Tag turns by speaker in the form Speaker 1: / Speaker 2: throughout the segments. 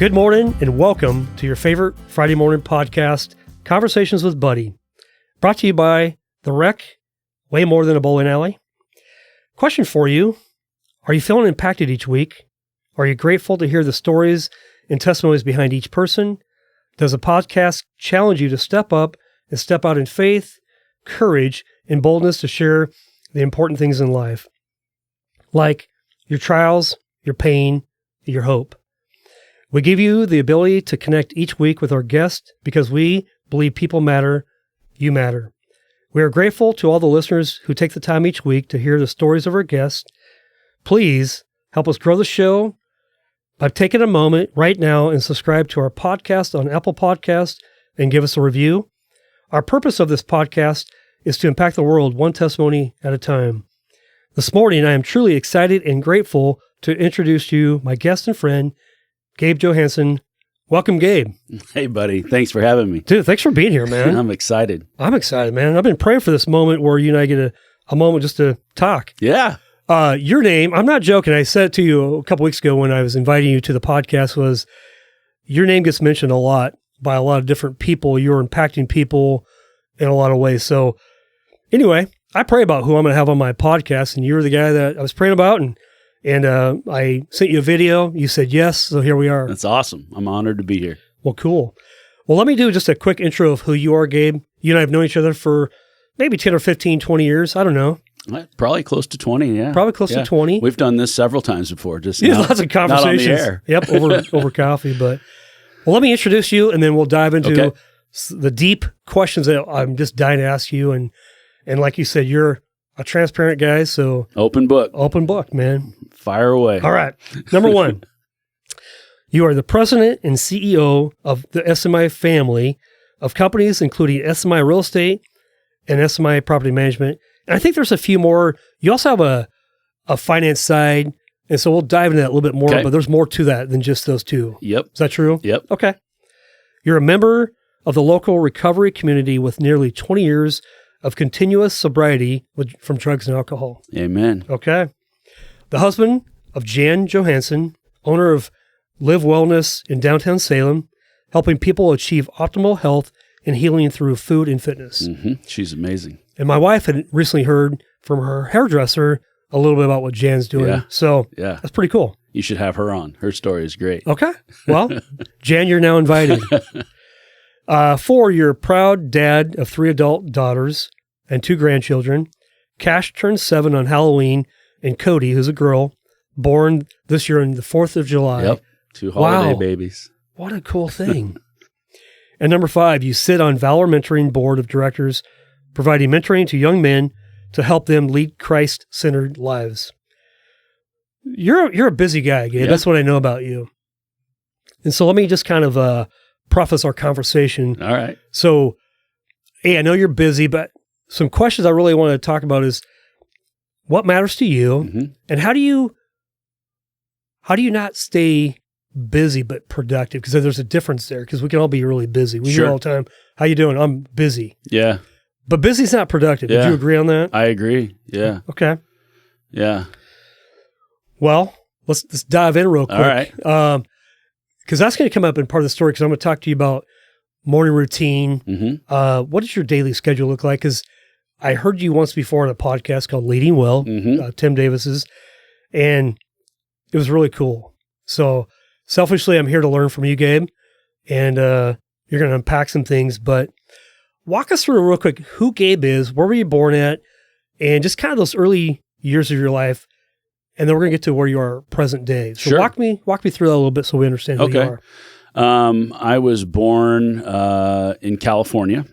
Speaker 1: Good morning and welcome to your favorite Friday morning podcast, Conversations with Buddy, brought to you by The Rec, way more than a bowling alley. Question for you, are you feeling impacted each week? Are you grateful to hear the stories and testimonies behind each person? Does the podcast challenge you to step up and step out in faith, courage, and boldness to share the important things in life, like your trials, your pain, your hope? We give you the ability to connect each week with our guest because we believe people matter, you matter. We are grateful to all the listeners who take the time each week to hear the stories of our guests. Please help us grow the show by taking a moment right now and subscribe to our podcast on Apple Podcasts and give us a review. Our purpose of this podcast is to impact the world one testimony at a time. This morning, I am truly excited and grateful to introduce you my guest and friend, Gabe Johansen. Welcome, Gabe.
Speaker 2: Hey, buddy. Thanks for having me.
Speaker 1: Dude, thanks for being here, man.
Speaker 2: I'm excited.
Speaker 1: I'm excited, man. I've been praying for this moment where you and I get a moment just to talk.
Speaker 2: Yeah.
Speaker 1: Your name, I'm not joking. I said it to you a couple weeks ago when I was inviting you to the podcast, was your name gets mentioned a lot by a lot of different people. You're impacting people in a lot of ways. So anyway, I pray about who I'm going to have on my podcast, and you're the guy that I was praying about, and I sent you a video. You said yes, so here we are.
Speaker 2: That's awesome. I'm honored to be here.
Speaker 1: Well, cool. Well, let me do just a quick intro of who you are, Gabe. You and I have known each other for maybe 10 or 15, 20 years. I don't know.
Speaker 2: Probably close to 20, yeah.
Speaker 1: Probably close to 20.
Speaker 2: We've done this several times before. Just
Speaker 1: lots of conversations.
Speaker 2: Not on the air.
Speaker 1: Yep, over coffee. But well, let me introduce you, and then we'll dive into the deep questions that I'm just dying to ask you. And like you said, you're a transparent guy, so
Speaker 2: open book,
Speaker 1: man.
Speaker 2: Fire away.
Speaker 1: All right. Number one, you are the president and CEO of the SMI family of companies, including SMI Real Estate and SMI Property Management. And I think there's a few more. You also have a finance side, and so we'll dive into that a little bit more, but there's more to that than just those two.
Speaker 2: Yep.
Speaker 1: Is that true?
Speaker 2: Yep.
Speaker 1: Okay. You're a member of the local recovery community with nearly 20 years of continuous sobriety from drugs and alcohol.
Speaker 2: Amen.
Speaker 1: Okay. The husband of Jan Johansen, owner of Live Wellness in downtown Salem, helping people achieve optimal health and healing through food and fitness.
Speaker 2: Mm-hmm. She's amazing.
Speaker 1: And my wife had recently heard from her hairdresser a little bit about what Jan's doing.
Speaker 2: Yeah.
Speaker 1: So that's pretty cool.
Speaker 2: You should have her on. Her story is great.
Speaker 1: Okay. Well, Jan, you're now invited. 4, you're a proud dad of 3 adult daughters and 2 grandchildren. Cash turned 7 on Halloween, and Cody, who's a girl, born this year on the 4th of July.
Speaker 2: Yep. 2 holiday babies.
Speaker 1: What a cool thing. And number 5, you sit on Valor Mentoring Board of Directors, providing mentoring to young men to help them lead Christ-centered lives. You're a busy guy, Gabe. That's what I know about you. And so let me just kind of preface our conversation.
Speaker 2: All right.
Speaker 1: So, hey, I know you're busy, but some questions I really want to talk about is what matters to you, and how do you not stay busy but productive? Because there's a difference there, because we can all be really busy. We hear all the time, how you doing? I'm busy.
Speaker 2: Yeah.
Speaker 1: But busy's not productive.
Speaker 2: Yeah.
Speaker 1: Would you agree on that?
Speaker 2: I agree. Yeah.
Speaker 1: Okay.
Speaker 2: Yeah.
Speaker 1: Well, let's dive in real quick.
Speaker 2: All right.
Speaker 1: Because that's going to come up in part of the story, because I'm going to talk to you about morning routine. What does your daily schedule look like? Because I heard you once before on a podcast called Leading Well, Tim Davis's, and it was really cool. So selfishly, I'm here to learn from you, Gabe, and you're going to unpack some things, but walk us through real quick who Gabe is, where were you born at, and just kind of those early years of your life, and then we're going to get to where you are present day. So walk me through that a little bit so we understand who you are.
Speaker 2: I was born in California.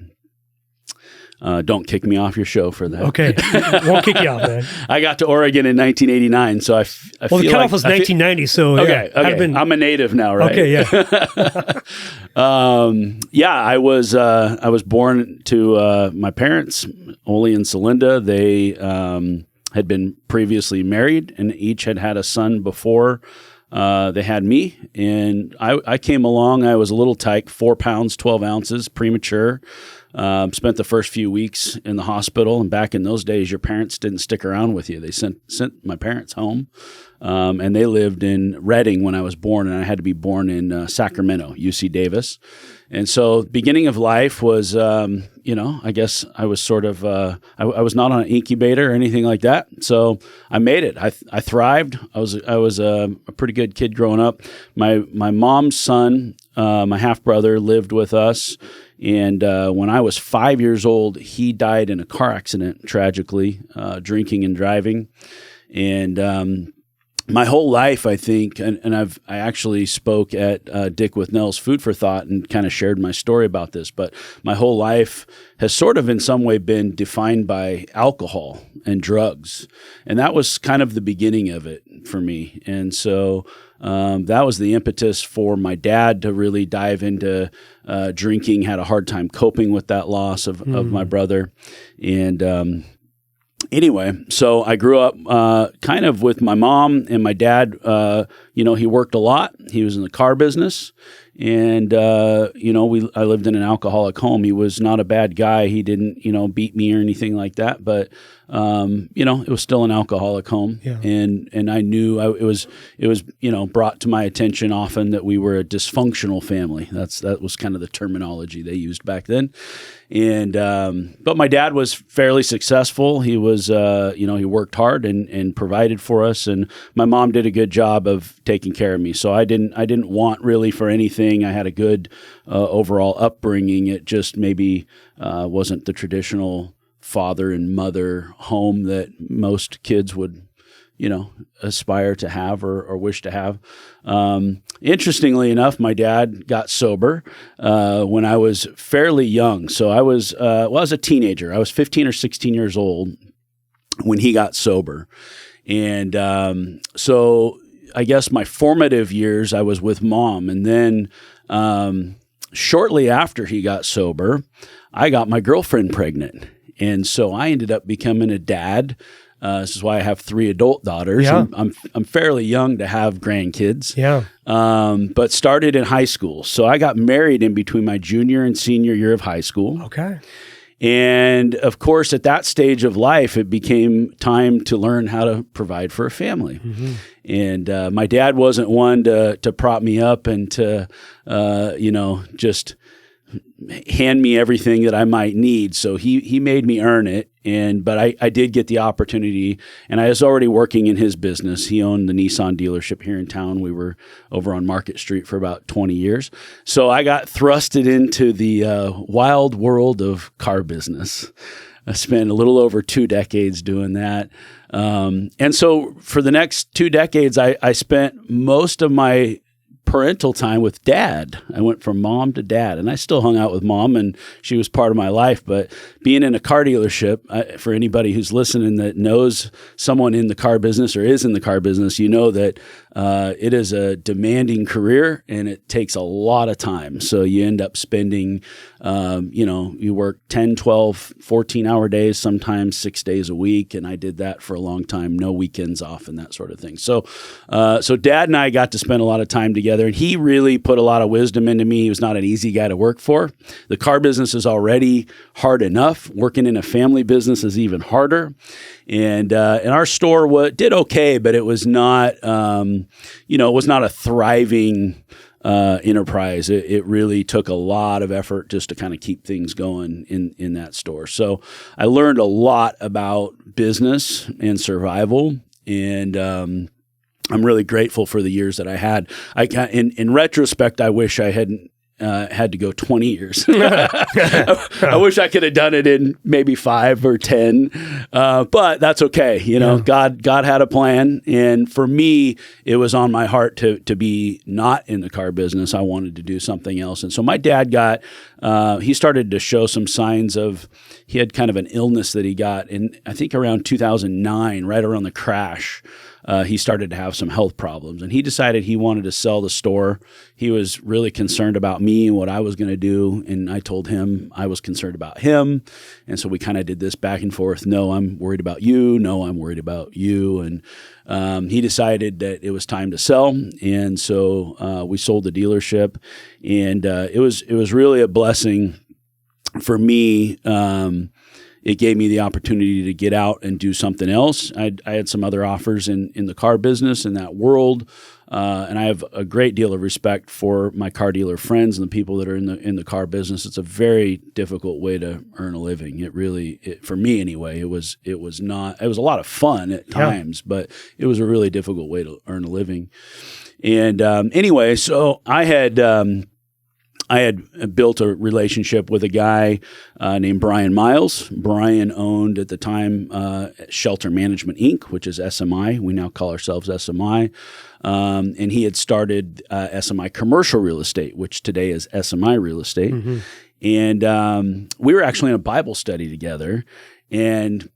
Speaker 2: Don't kick me off your show for that.
Speaker 1: Okay. Won't kick you off, man.
Speaker 2: I got to Oregon in 1989, so I feel
Speaker 1: the cutoff was 1990, so
Speaker 2: okay. I'm a native now, right?
Speaker 1: Okay,
Speaker 2: yeah. I was born to my parents, Oli and Celinda. They had been previously married, and each had a son before they had me. And I came along. I was a little tyke, 4 pounds, 12 ounces, premature. Spent the first few weeks in the hospital, and back in those days, your parents didn't stick around with you. They sent my parents home, and they lived in Redding when I was born, and I had to be born in Sacramento, UC Davis. And so beginning of life was, I guess I was sort of, I was not on an incubator or anything like that. So I made it. I thrived. I was a pretty good kid growing up. My mom's son, my half brother, lived with us. And when I was 5 years old, he died in a car accident, tragically, drinking and driving. And my whole life, I think, and I actually spoke at Dick with Nell's Food for Thought and kind of shared my story about this, but my whole life has sort of in some way been defined by alcohol and drugs. And that was kind of the beginning of it for me. And so that was the impetus for my dad to really dive into drinking, had a hard time coping with that loss of my brother. And anyway, so I grew up kind of with my mom and my dad. He worked a lot. He was in the car business. And, I lived in an alcoholic home. He was not a bad guy. He didn't, beat me or anything like that. But, it was still an alcoholic home. Yeah. And I knew it was, brought to my attention often that we were a dysfunctional family. That was kind of the terminology they used back then. And, but my dad was fairly successful. He was, he worked hard and provided for us. And my mom did a good job of taking care of me. So I didn't want really for anything. I had a good overall upbringing. It just maybe wasn't the traditional father and mother home that most kids would, aspire to have or wish to have. Interestingly enough, my dad got sober when I was fairly young. So I was a teenager. I was 15 or 16 years old when he got sober. And so I guess my formative years, I was with mom. And then shortly after he got sober, I got my girlfriend pregnant. And so I ended up becoming a dad. This is why I have 3 adult daughters.
Speaker 1: Yeah.
Speaker 2: I'm fairly young to have grandkids.
Speaker 1: Yeah.
Speaker 2: But started in high school. So I got married in between my junior and senior year of high school.
Speaker 1: Okay.
Speaker 2: And of course, at that stage of life, it became time to learn how to provide for a family. Mm-hmm. And my dad wasn't one to prop me up and to, just hand me everything that I might need. So he made me earn it. But I did get the opportunity, and I was already working in his business. He owned the Nissan dealership here in town. We were over on Market Street for about 20 years. So I got thrusted into the wild world of car business. I spent a little over 2 decades doing that. And so for the next 2 decades, I spent most of my parental time with dad. I went from mom to dad, and I still hung out with mom, and she was part of my life. But being in a car dealership, for anybody who's listening that knows someone in the car business or is in the car business, you know that it is a demanding career and it takes a lot of time. So you end up spending, you work 10, 12, 14-hour days, sometimes 6 days a week. And I did that for a long time, no weekends off and that sort of thing. So dad and I got to spend a lot of time together, and he really put a lot of wisdom into me. He was not an easy guy to work for. The car business is already hard enough. Working in a family business is even harder. And our store did okay, but it was not, it was not a thriving enterprise. It really took a lot of effort just to kind of keep things going in that store. So I learned a lot about business and survival, and I'm really grateful for the years that I had. In retrospect, I wish I hadn't had to go 20 years. I wish I could have done it in maybe 5 or 10, but that's okay. God had a plan, and for me, it was on my heart to be not in the car business. I wanted to do something else, and so my dad he started to show some signs of. He had kind of an illness that he got in, I think, around 2009, right around the crash. He started to have some health problems, and he decided he wanted to sell the store. He was really concerned about me and what I was going to do, and I told him I was concerned about him, and so we kind of did this back and forth. No, I'm worried about you. No, I'm worried about you, and he decided that it was time to sell, and so we sold the dealership, and it was really a blessing. for me, it gave me the opportunity to get out and do something else. I had some other offers in the car business, in that world. And I have a great deal of respect for my car dealer friends and the people that are in the car business. It's a very difficult way to earn a living. It really, for me anyway, it was a lot of fun at times, but it was a really difficult way to earn a living. And anyway, so I had built a relationship with a guy named Brian Miles. Brian owned at the time Shelter Management Inc., which is SMI. We now call ourselves SMI. And he had started SMI Commercial Real Estate, which today is SMI Real Estate. Mm-hmm. And we were actually in a Bible study together. And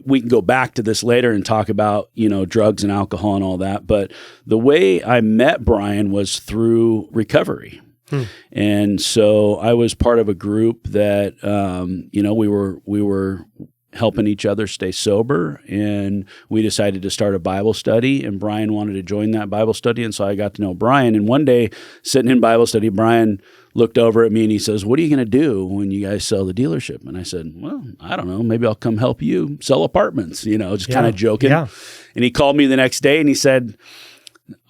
Speaker 2: we can go back to this later and talk about, drugs and alcohol and all that. But the way I met Brian was through recovery. And so I was part of a group that, we were helping each other stay sober, and we decided to start a Bible study, and Brian wanted to join that Bible study. And so I got to know Brian. And one day sitting in Bible study, Brian looked over at me and he says, "What are you going to do when you guys sell the dealership?" And I said, "Well, I don't know. Maybe I'll come help you sell apartments," just kind of joking. Yeah. And he called me the next day and he said,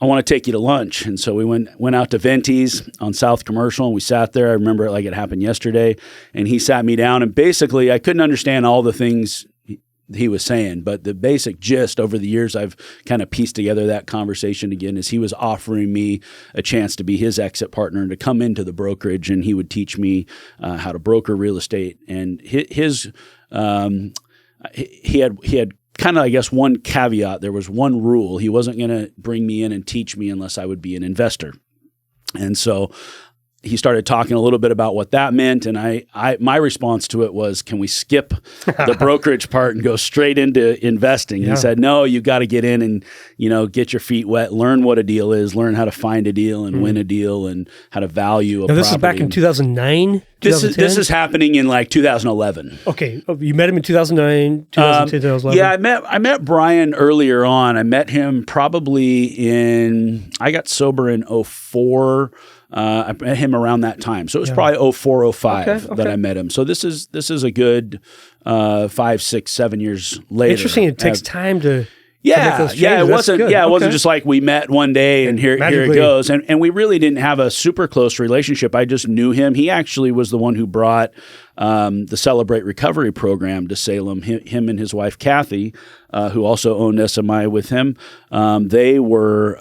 Speaker 2: "I want to take you to lunch." And so we went out to Venti's on South Commercial, and we sat there. I remember it like it happened yesterday. And he sat me down, and basically I couldn't understand all the things he was saying, but the basic gist over the years I've kind of pieced together that conversation again is he was offering me a chance to be his exit partner and to come into the brokerage, and he would teach me how to broker real estate. And he had kind of, I guess, one caveat. There was one rule. He wasn't going to bring me in and teach me unless I would be an investor. And so he started talking a little bit about what that meant. And my response to it was, can we skip the brokerage part and go straight into investing? Yeah. He said, no, you got to get in and, get your feet wet, learn what a deal is, learn how to find a deal and win a deal and how to value a property.
Speaker 1: This is back in 2009?
Speaker 2: This is happening in like 2011.
Speaker 1: Okay. You met him in 2009, 2010, 2011?
Speaker 2: Yeah, I met Brian earlier on. I met him probably I got sober in 2004. I met him around that time. So it was probably 2004, 2005 that I met him. So this is a good 5, 6, 7 years later.
Speaker 1: Interesting. It takes time to
Speaker 2: make those changes. It wasn't just like we met one day and here it goes. And we really didn't have a super close relationship. I just knew him. He actually was the one who brought the Celebrate Recovery program to Salem. Him and his wife Kathy, who also owned SMI with him, they were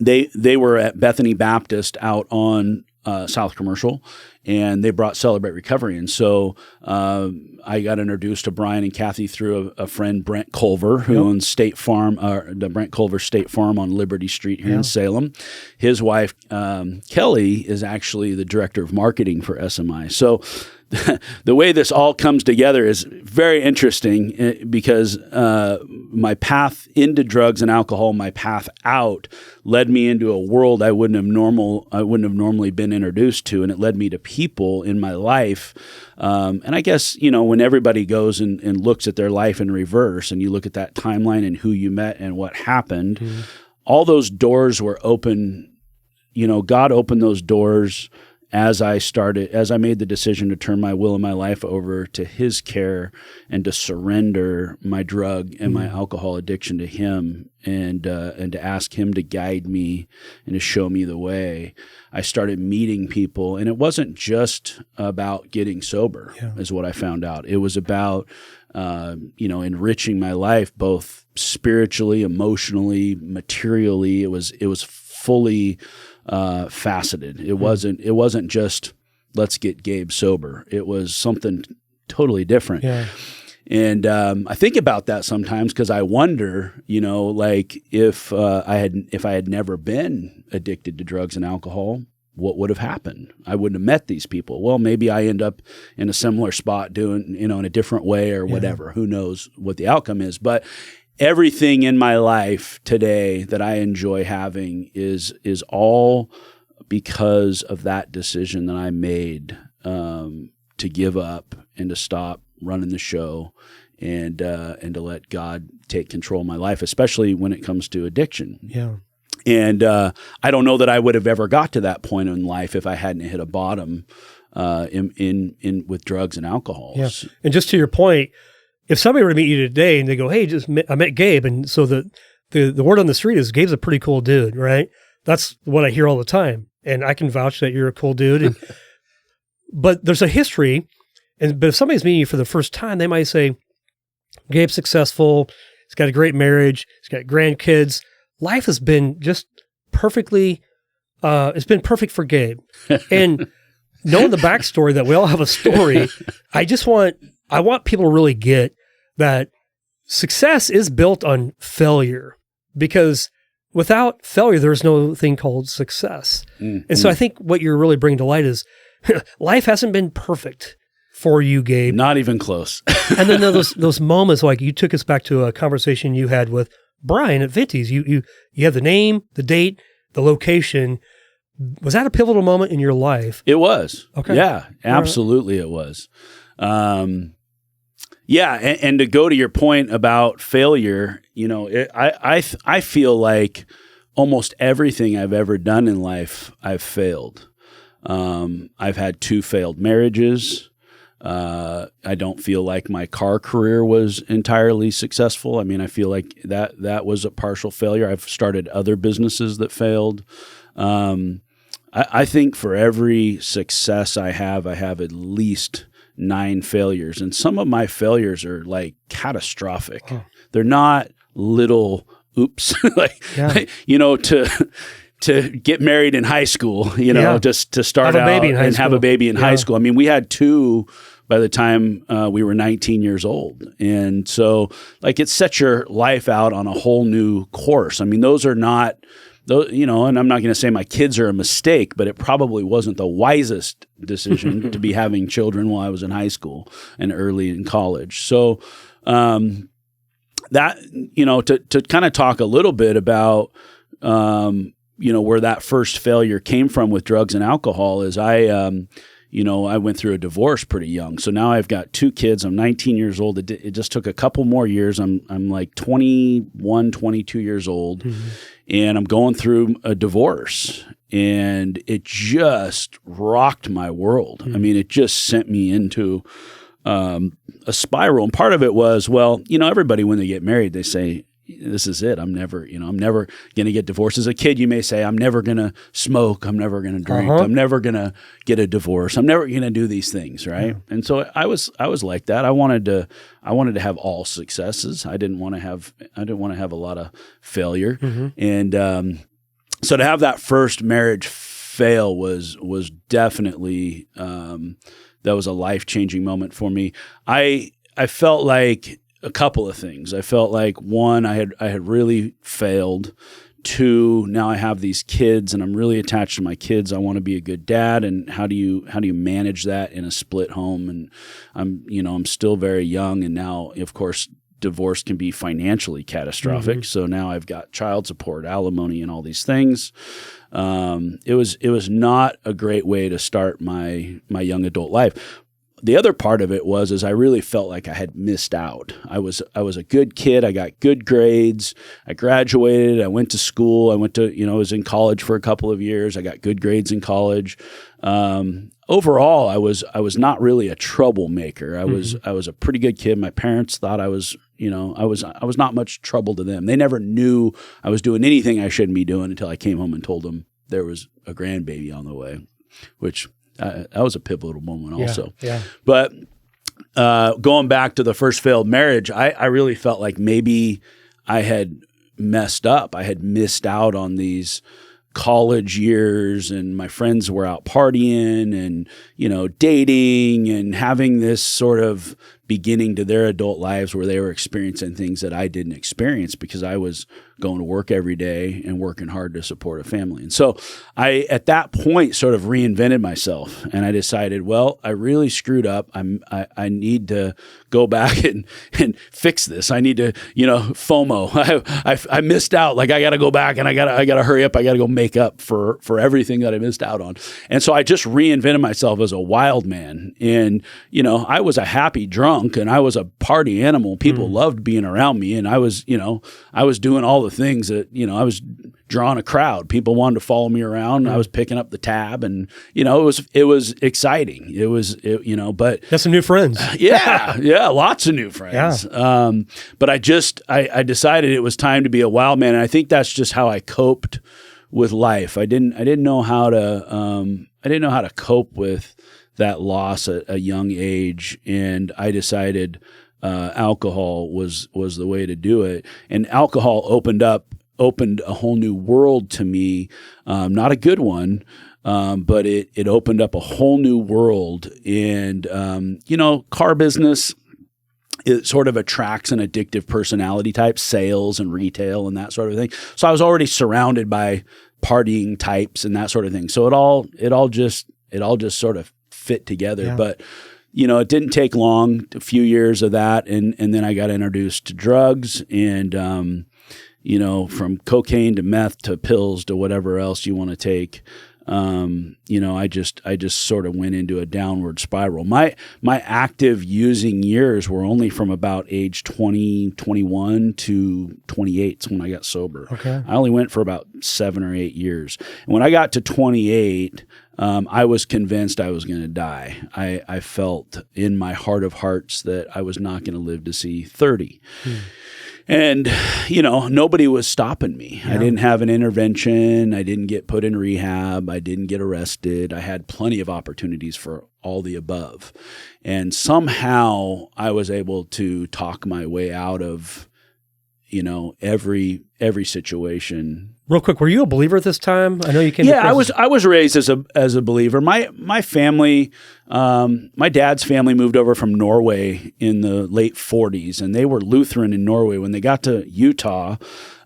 Speaker 2: They were at Bethany Baptist out on South Commercial, and they brought Celebrate Recovery. And so I got introduced to Brian and Kathy through a friend, Brent Culver, who owns State Farm, the Brent Culver State Farm on Liberty Street here in Salem. His wife, Kelly, is actually the director of marketing for SMI. So the way this all comes together is very interesting because my path into drugs and alcohol, my path out, led me into a world I wouldn't have normally been introduced to, and it led me to people in my life. And I guess when everybody goes and looks at their life in reverse, and you look at that timeline and who you met and what happened, all those doors were open. God opened those doors as I made the decision to turn my will and my life over to His care and to surrender my drug and my alcohol addiction to Him and to ask Him to guide me and to show me the way. I started meeting people, and it wasn't just about getting sober, is what I found out. It was about enriching my life, both spiritually, emotionally, materially. It was fully faceted. It wasn't just let's get Gabe sober. It was something totally different. Yeah. And I think about that sometimes because I wonder, if I had never been addicted to drugs and alcohol, what would have happened? I wouldn't have met these people. Well, maybe I end up in a similar spot doing, in a different way or whatever. Who knows what the outcome is? But everything in my life today that I enjoy having is all because of that decision that I made to give up and to stop running the show and to let God take control of my life, especially when it comes to addiction.
Speaker 1: Yeah.
Speaker 2: And I don't know that I would have ever got to that point in life if I hadn't hit a bottom in with drugs and alcohol.
Speaker 1: Yeah. And just to your point, if somebody were to meet you today and they go, "Hey, I met Gabe," and so the word on the street is Gabe's a pretty cool dude, right? That's what I hear all the time, and I can vouch that you're a cool dude. And but there's a history, but if somebody's meeting you for the first time, they might say, "Gabe's successful. He's got a great marriage. He's got grandkids. Life has been just perfectly. It's been perfect for Gabe." And knowing the backstory that we all have a story, I want people to really get that success is built on failure, because without failure, there's no thing called success. Mm-hmm. And so I think what you're really bringing to light is life hasn't been perfect for you, Gabe.
Speaker 2: Not even close.
Speaker 1: And then those moments, like you took us back to a conversation you had with Brian at Vinties. You have the name, the date, the location. Was that a pivotal moment in your life?
Speaker 2: It was.
Speaker 1: Okay.
Speaker 2: Yeah, absolutely it was. Yeah, and to go to your point about failure, I feel like almost everything I've ever done in life, I've failed. I've had 2 failed marriages. I don't feel like my car career was entirely successful. I mean, I feel like that was a partial failure. I've started other businesses that failed. I think for every success I have at least 9 failures. And some of my failures are like catastrophic. Oh. They're not little oops, to get married in high school, just to start out and have a baby in high school. I mean, we had 2 by the time we were 19 years old. And so like it sets your life out on a whole new course. I mean, those are not and I'm not going to say my kids are a mistake, but it probably wasn't the wisest decision to be having children while I was in high school and early in college. So that, to kind of talk a little bit about, where that first failure came from with drugs and alcohol is I went through a divorce pretty young. So now I've got 2 kids. I'm 19 years old. It just took a couple more years. I'm like 21, 22 years old. Mm-hmm. And I'm going through a divorce, and it just rocked my world. Mm-hmm. I mean, it just sent me into a spiral. And part of it was, everybody, when they get married, they say, this is it. I'm never going to get divorced. As a kid, you may say, I'm never going to smoke. I'm never going to drink. I'm never going to get a divorce. I'm never going to do these things. Right. Yeah. And so I was like that. I wanted to have all successes. I didn't want to have a lot of failure. Mm-hmm. And, so to have that first marriage fail was definitely, that was a life-changing moment for me. I felt like a couple of things. I felt like 1, I had really failed. 2, now I have these kids and I'm really attached to my kids. I want to be a good dad. And how do you manage that in a split home? And I'm still very young. And now, of course, divorce can be financially catastrophic. Mm-hmm. So now I've got child support, alimony, and all these things. It was not a great way to start my young adult life. The other part of it is I really felt like I had missed out. I was a good kid. I got good grades. I graduated. I went to school. I was in college for a couple of years. I got good grades in college. Overall, I was not really a troublemaker. I was a pretty good kid. My parents thought I was not much trouble to them. They never knew I was doing anything I shouldn't be doing until I came home and told them there was a grandbaby on the way, which that was a pivotal moment also. Yeah. But going back to the first failed marriage, I really felt like maybe I had messed up. I had missed out on these college years, and my friends were out partying and, dating and having this sort of beginning to their adult lives where they were experiencing things that I didn't experience because I was going to work every day and working hard to support a family. And so I, at that point, sort of reinvented myself, and I decided, well, I really screwed up. I need to go back and fix this. I need to, FOMO. I missed out. Like I got to go back and I got to hurry up. I got to go make up for everything that I missed out on. And so I just reinvented myself as a wild man. And, I was a happy drunk and I was a party animal. People loved being around me. And I was doing all the things that, I was drawing a crowd. People wanted to follow me around. I was picking up the tab, and it was exciting. But
Speaker 1: that's some new friends.
Speaker 2: yeah, lots of new friends.
Speaker 1: Yeah.
Speaker 2: But I decided it was time to be a wild man, and I think that's just how I coped with life. I didn't know how to cope with that loss at a young age, and I decided alcohol was the way to do it. And alcohol opened a whole new world to me, not a good one, but it opened up a whole new world. And car business, it sort of attracts an addictive personality type, sales and retail and that sort of thing. So I was already surrounded by partying types and that sort of thing. So it all just sort of fit together.
Speaker 1: Yeah.
Speaker 2: But it didn't take long, a few years of that, and then I got introduced to drugs, and from cocaine to meth to pills to whatever else you want to take. I just sort of went into a downward spiral. My active using years were only from about age 20, 21 to 28 when I got sober.
Speaker 1: Okay.
Speaker 2: I only went for about 7 or 8 years. And when I got to 28, I was convinced I was going to die. I felt in my heart of hearts that I was not going to live to see 30. And, nobody was stopping me. Yeah. I didn't have an intervention. I didn't get put in rehab. I didn't get arrested. I had plenty of opportunities for all the above. And somehow I was able to talk my way out of, every situation.
Speaker 1: Real quick, were you a believer at this time? I know you came.
Speaker 2: Yeah, I was raised as a believer. My family, my dad's family moved over from Norway in the late 40s, and they were Lutheran in Norway. When they got to Utah,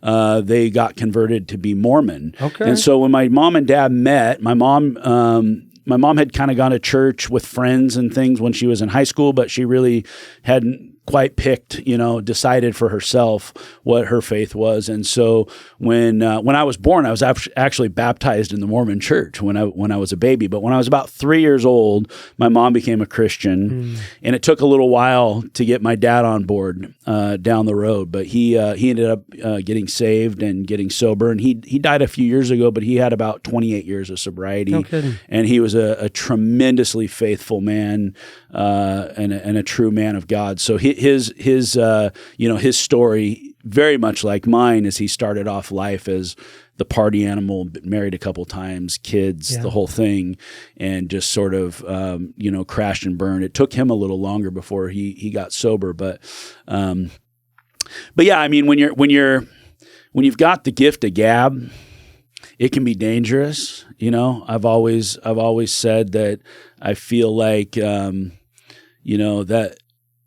Speaker 2: they got converted to be Mormon.
Speaker 1: Okay.
Speaker 2: And so when my mom and dad met, my mom had kind of gone to church with friends and things when she was in high school, but she really hadn't quite picked, decided for herself what her faith was. And so when I was born, I was actually baptized in the Mormon church when I was a baby. But when I was about 3 years old, my mom became a Christian, and it took a little while to get my dad on board down the road. But he ended up getting saved and getting sober, and he died a few years ago. But he had about 28 years of sobriety,
Speaker 1: no kidding.
Speaker 2: And he was a tremendously faithful man and a true man of God. So his story, very much like mine, is he started off life as the party animal, married a couple times, kids, the whole thing, and just sort of crashed and burned. It took him a little longer before he got sober, but yeah, I mean, when you've got the gift of gab, it can be dangerous. I've always said that I feel like that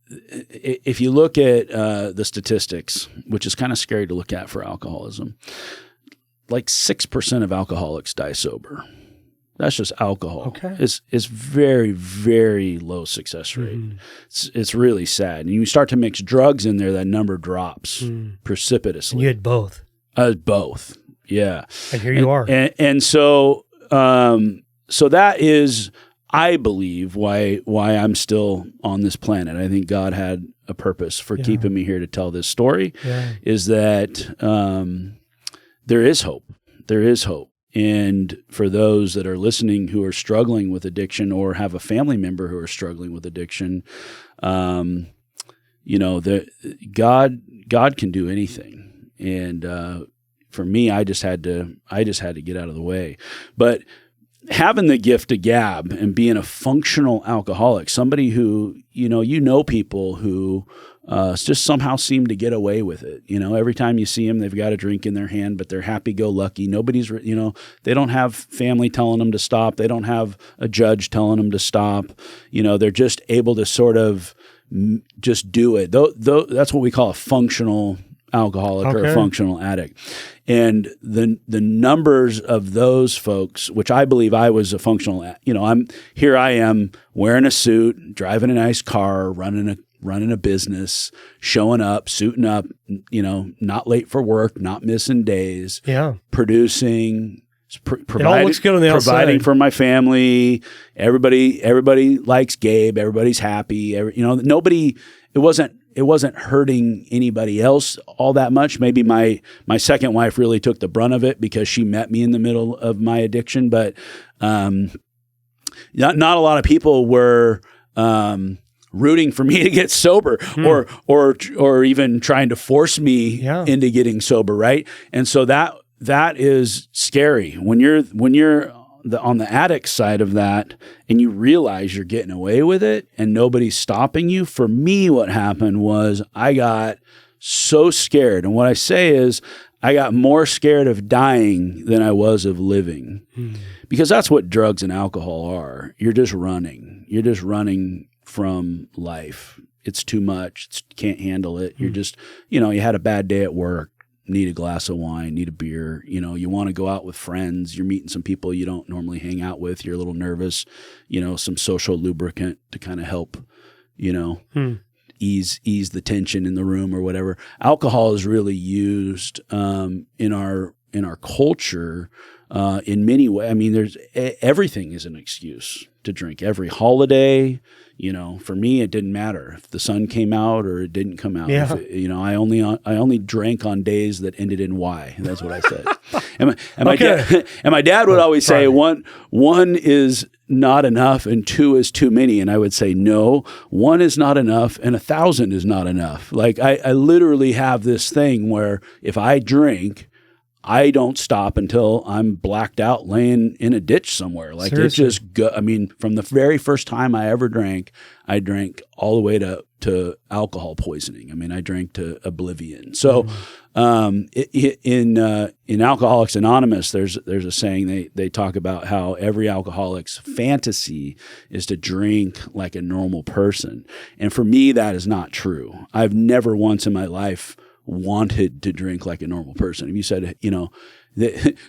Speaker 2: if you look at the statistics, which is kind of scary to look at for alcoholism, like 6% of alcoholics die sober. That's just alcohol.
Speaker 1: Okay.
Speaker 2: It's very, very low success rate. It's really sad. And you start to mix drugs in there, that number drops precipitously.
Speaker 1: And you had both.
Speaker 2: Both. Yeah.
Speaker 1: And here you are.
Speaker 2: And so that is, I believe, why I'm still on this planet. I think God had a purpose for keeping me here to tell this story, is that there is hope. There is hope. And for those that are listening who are struggling with addiction or have a family member who are struggling with addiction, God can do anything. And for me, I just had to get out of the way. But having the gift of gab and being a functional alcoholic, somebody who, people who just somehow seem to get away with it. Every time you see them, they've got a drink in their hand, but they're happy-go-lucky. Nobody's, they don't have family telling them to stop. They don't have a judge telling them to stop. They're just able to sort of just do it. That's what we call a functional alcoholic or a functional addict. And the numbers of those folks, which I believe I was a functional, I am wearing a suit, driving a nice car, running a business, showing up, suiting up, not late for work, not missing days, producing,
Speaker 1: it all looks good on the
Speaker 2: providing
Speaker 1: outside.
Speaker 2: for my family. Everybody likes Gabe. Everybody's happy. It wasn't hurting anybody else all that much. Maybe my second wife really took the brunt of it because she met me in the middle of my addiction, but not a lot of people were rooting for me to get sober or even trying to force me into getting sober, right? And so that is scary when you're on the addict side of that and you realize you're getting away with it and nobody's stopping you. For me, what happened was I got so scared. And what I say is I got more scared of dying than I was of living because that's what drugs and alcohol are. You're just running. You're just running from life. It's too much. Can't handle it. You're just, you had a bad day at work. Need a glass of wine, need a beer, you want to go out with friends, you're meeting some people you don't normally hang out with, you're a little nervous, some social lubricant to kind of help, ease the tension in the room or whatever. Alcohol is really used in our culture in many ways. I mean, everything is an excuse to drink. Every holiday, for me, it didn't matter if the sun came out or it didn't come out.
Speaker 1: Yeah.
Speaker 2: I only drank on days that ended in Y. That's what I said. and my dad would always say one is not enough and two is too many. And I would say, no, one is not enough and 1,000 is not enough. Like I literally have this thing where if I drink, I don't stop until I'm blacked out laying in a ditch somewhere. Like Seriously? It just from the very first time I ever drank, I drank all the way to alcohol poisoning. I mean, I drank to oblivion. So in Alcoholics Anonymous, there's a saying they talk about how every alcoholic's fantasy is to drink like a normal person. And for me, that is not true. I've never once in my life wanted to drink like a normal person. If you said,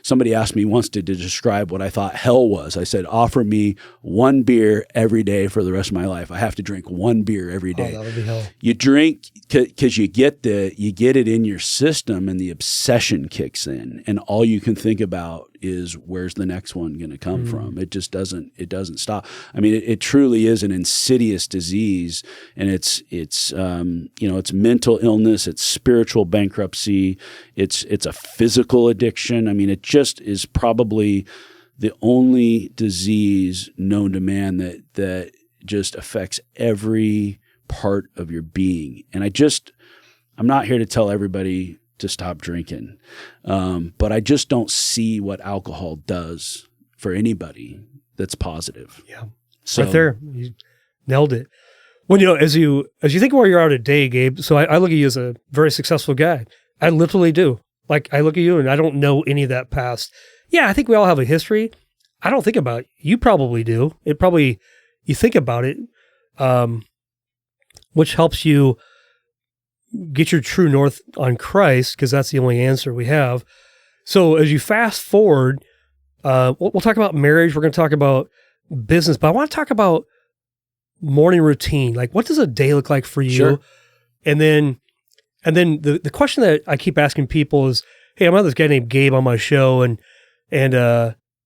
Speaker 2: somebody asked me once to describe what I thought hell was. I said, offer me one beer every day for the rest of my life. I have to drink one beer every day.
Speaker 1: Oh, that would be hell.
Speaker 2: You drink because you get it in your system and the obsession kicks in and all you can think about is where's the next one going to come from? It just doesn't stop. I mean, it truly is an insidious disease and it's mental illness, it's spiritual bankruptcy, it's a physical addiction. I mean, it just is probably the only disease known to man that just affects every part of your being. And I'm not here to tell everybody to stop drinking. But I just don't see what alcohol does for anybody that's positive.
Speaker 1: Yeah. So, right there. You nailed it. Well, as you think where you're at today, Gabe, so I look at you as a very successful guy. I literally do. Like, I look at you and I don't know any of that past. Yeah, I think we all have a history. I don't think about it. You probably do. You think about it, which helps you get your true north on Christ, because that's the only answer we have. So as you fast forward, we'll talk about marriage. We're going to talk about business, but I want to talk about morning routine. Like, what does a day look like for you?
Speaker 2: Sure.
Speaker 1: And then the question that I keep asking people is, hey, I'm on this guy named Gabe on my show, and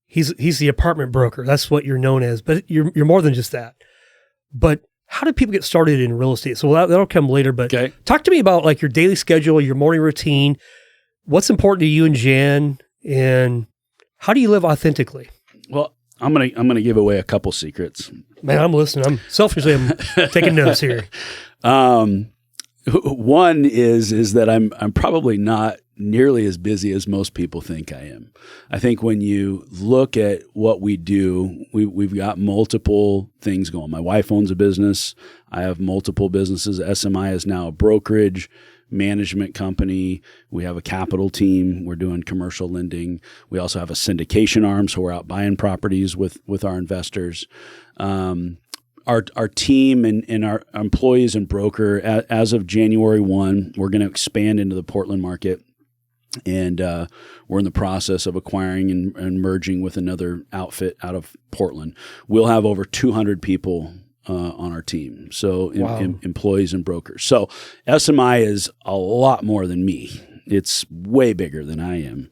Speaker 1: he's the apartment broker. That's what you're known as, but you're more than just that. But how do people get started in real estate? So that'll come later, but Talk to me about like your daily schedule, your morning routine. What's important to you and Jan, and how do you live authentically?
Speaker 2: Well, I'm gonna give away a couple secrets.
Speaker 1: Man, I'm listening. I'm taking notes here.
Speaker 2: One is that I'm probably not nearly as busy as most people think I am. I think when you look at what we do, we've got multiple things going. My wife owns a business. I have multiple businesses. SMI is now a brokerage management company. We have a capital team. We're doing commercial lending. We also have a syndication arm, so we're out buying properties with our investors. Our team and our employees and broker, as of January 1, we're going to expand into the Portland market. And we're in the process of acquiring and merging with another outfit out of Portland. We'll have over 200 people on our team, so employees and brokers. So SMI is a lot more than me. It's way bigger than I am.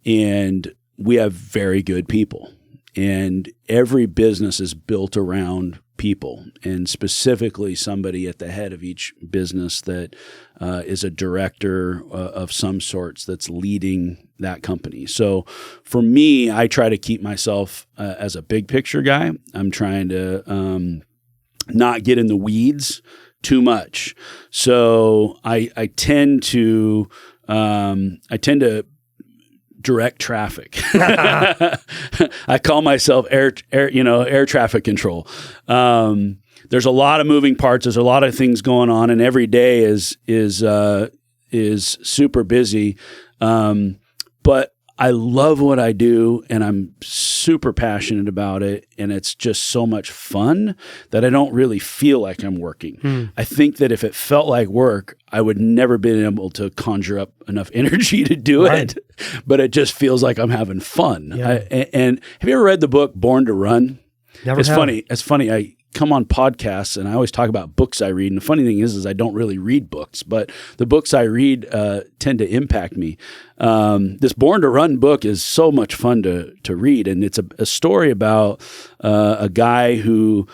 Speaker 2: And we have very good people. And every business is built around people, and specifically somebody at the head of each business that is a director of some sorts that's leading that company. So for me, I try to keep myself as a big picture guy. I'm trying to not get in the weeds too much. So I tend to direct traffic. I call myself air traffic control. There's a lot of moving parts. There's a lot of things going on, and every day is super busy. But I love what I do, and I'm super passionate about it, and it's just so much fun that I don't really feel like I'm working. I think that if it felt like work, I would never been able to conjure up enough energy to do it, but it just feels like I'm having fun.
Speaker 1: Yeah.
Speaker 2: And have you ever read the book Born to Run?
Speaker 1: Never
Speaker 2: It's
Speaker 1: have.
Speaker 2: funny. It's funny. I come on podcasts and I always talk about books I read. And the funny thing is I don't really read books, but the books I read tend to impact me. This Born to Run book is so much fun to read. And it's a story about a guy who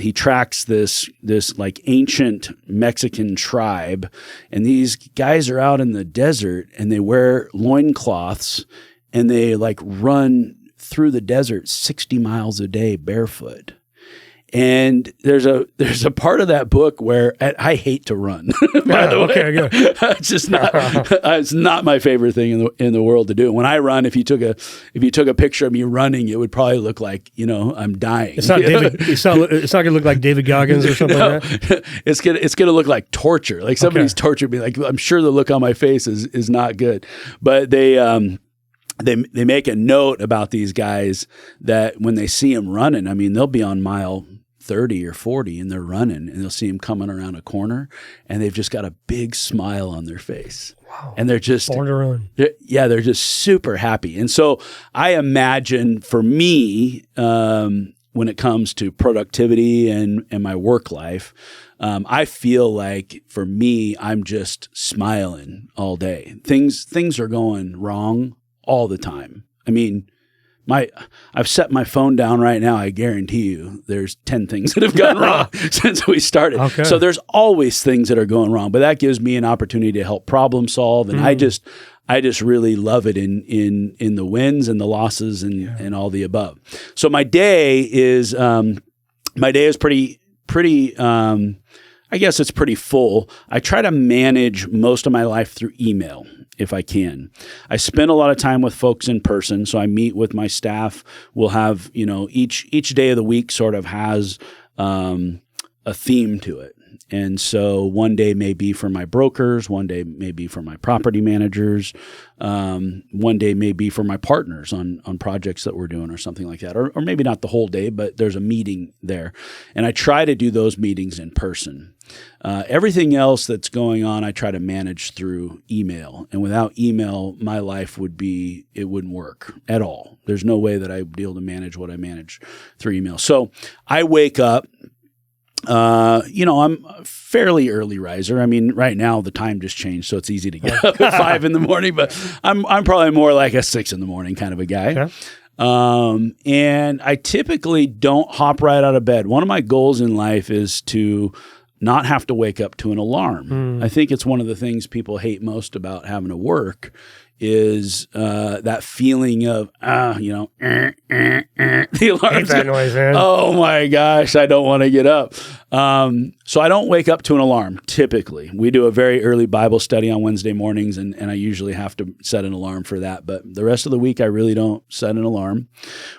Speaker 2: he tracks this like ancient Mexican tribe. And these guys are out in the desert and they wear loincloths and they like run through the desert 60 miles a day barefoot. And there's a part of that book where I hate to run. By the way,
Speaker 1: okay, good.
Speaker 2: It's just not. It's not my favorite thing in the world to do. When I run, if you took a picture of me running, it would probably look like I'm dying.
Speaker 1: It's not David. It's not going to look like David Goggins or something like that.
Speaker 2: It's gonna look like torture. Like somebody's tortured me. Like I'm sure the look on my face is not good. But they make a note about these guys that when they see them running, I mean, they'll be on mile 30 or 40 and they're running and they'll see him coming around a corner and they've just got a big smile on their face.
Speaker 1: Wow.
Speaker 2: And they're just
Speaker 1: Born to Run.
Speaker 2: They're just super happy. And so I imagine for me, when it comes to productivity and my work life, I feel like for me, I'm just smiling all day. Things are going wrong all the time. I mean, I've set my phone down right now. I guarantee you there's 10 things that have gone wrong since we started.
Speaker 1: Okay.
Speaker 2: So there's always things that are going wrong, but that gives me an opportunity to help problem solve. And I just really love it in the wins and the losses and all the above. So my day is pretty, I guess it's pretty full. I try to manage most of my life through email if I can. I spend a lot of time with folks in person, so I meet with my staff. We'll have, each day of the week sort of has a theme to it. And so one day may be for my brokers, one day may be for my property managers, one day may be for my partners on projects that we're doing or something like that. Or maybe not the whole day, but there's a meeting there. And I try to do those meetings in person. Everything else that's going on, I try to manage through email. And without email, my life it wouldn't work at all. There's no way that I would be able to manage what I manage through email. So I wake up. I'm a fairly early riser. I mean, right now the time just changed, so it's easy to get up at 5 a.m, but I'm probably more like a 6 a.m. kind of a guy.
Speaker 1: Okay.
Speaker 2: And I typically don't hop right out of bed. One of my goals in life is to not have to wake up to an alarm. I think it's one of the things people hate most about having to work is that feeling of, the alarm.
Speaker 1: Hate that noise, man.
Speaker 2: Oh my gosh, I don't want to get up. So I don't wake up to an alarm, typically. We do a very early Bible study on Wednesday mornings, and I usually have to set an alarm for that. But the rest of the week, I really don't set an alarm.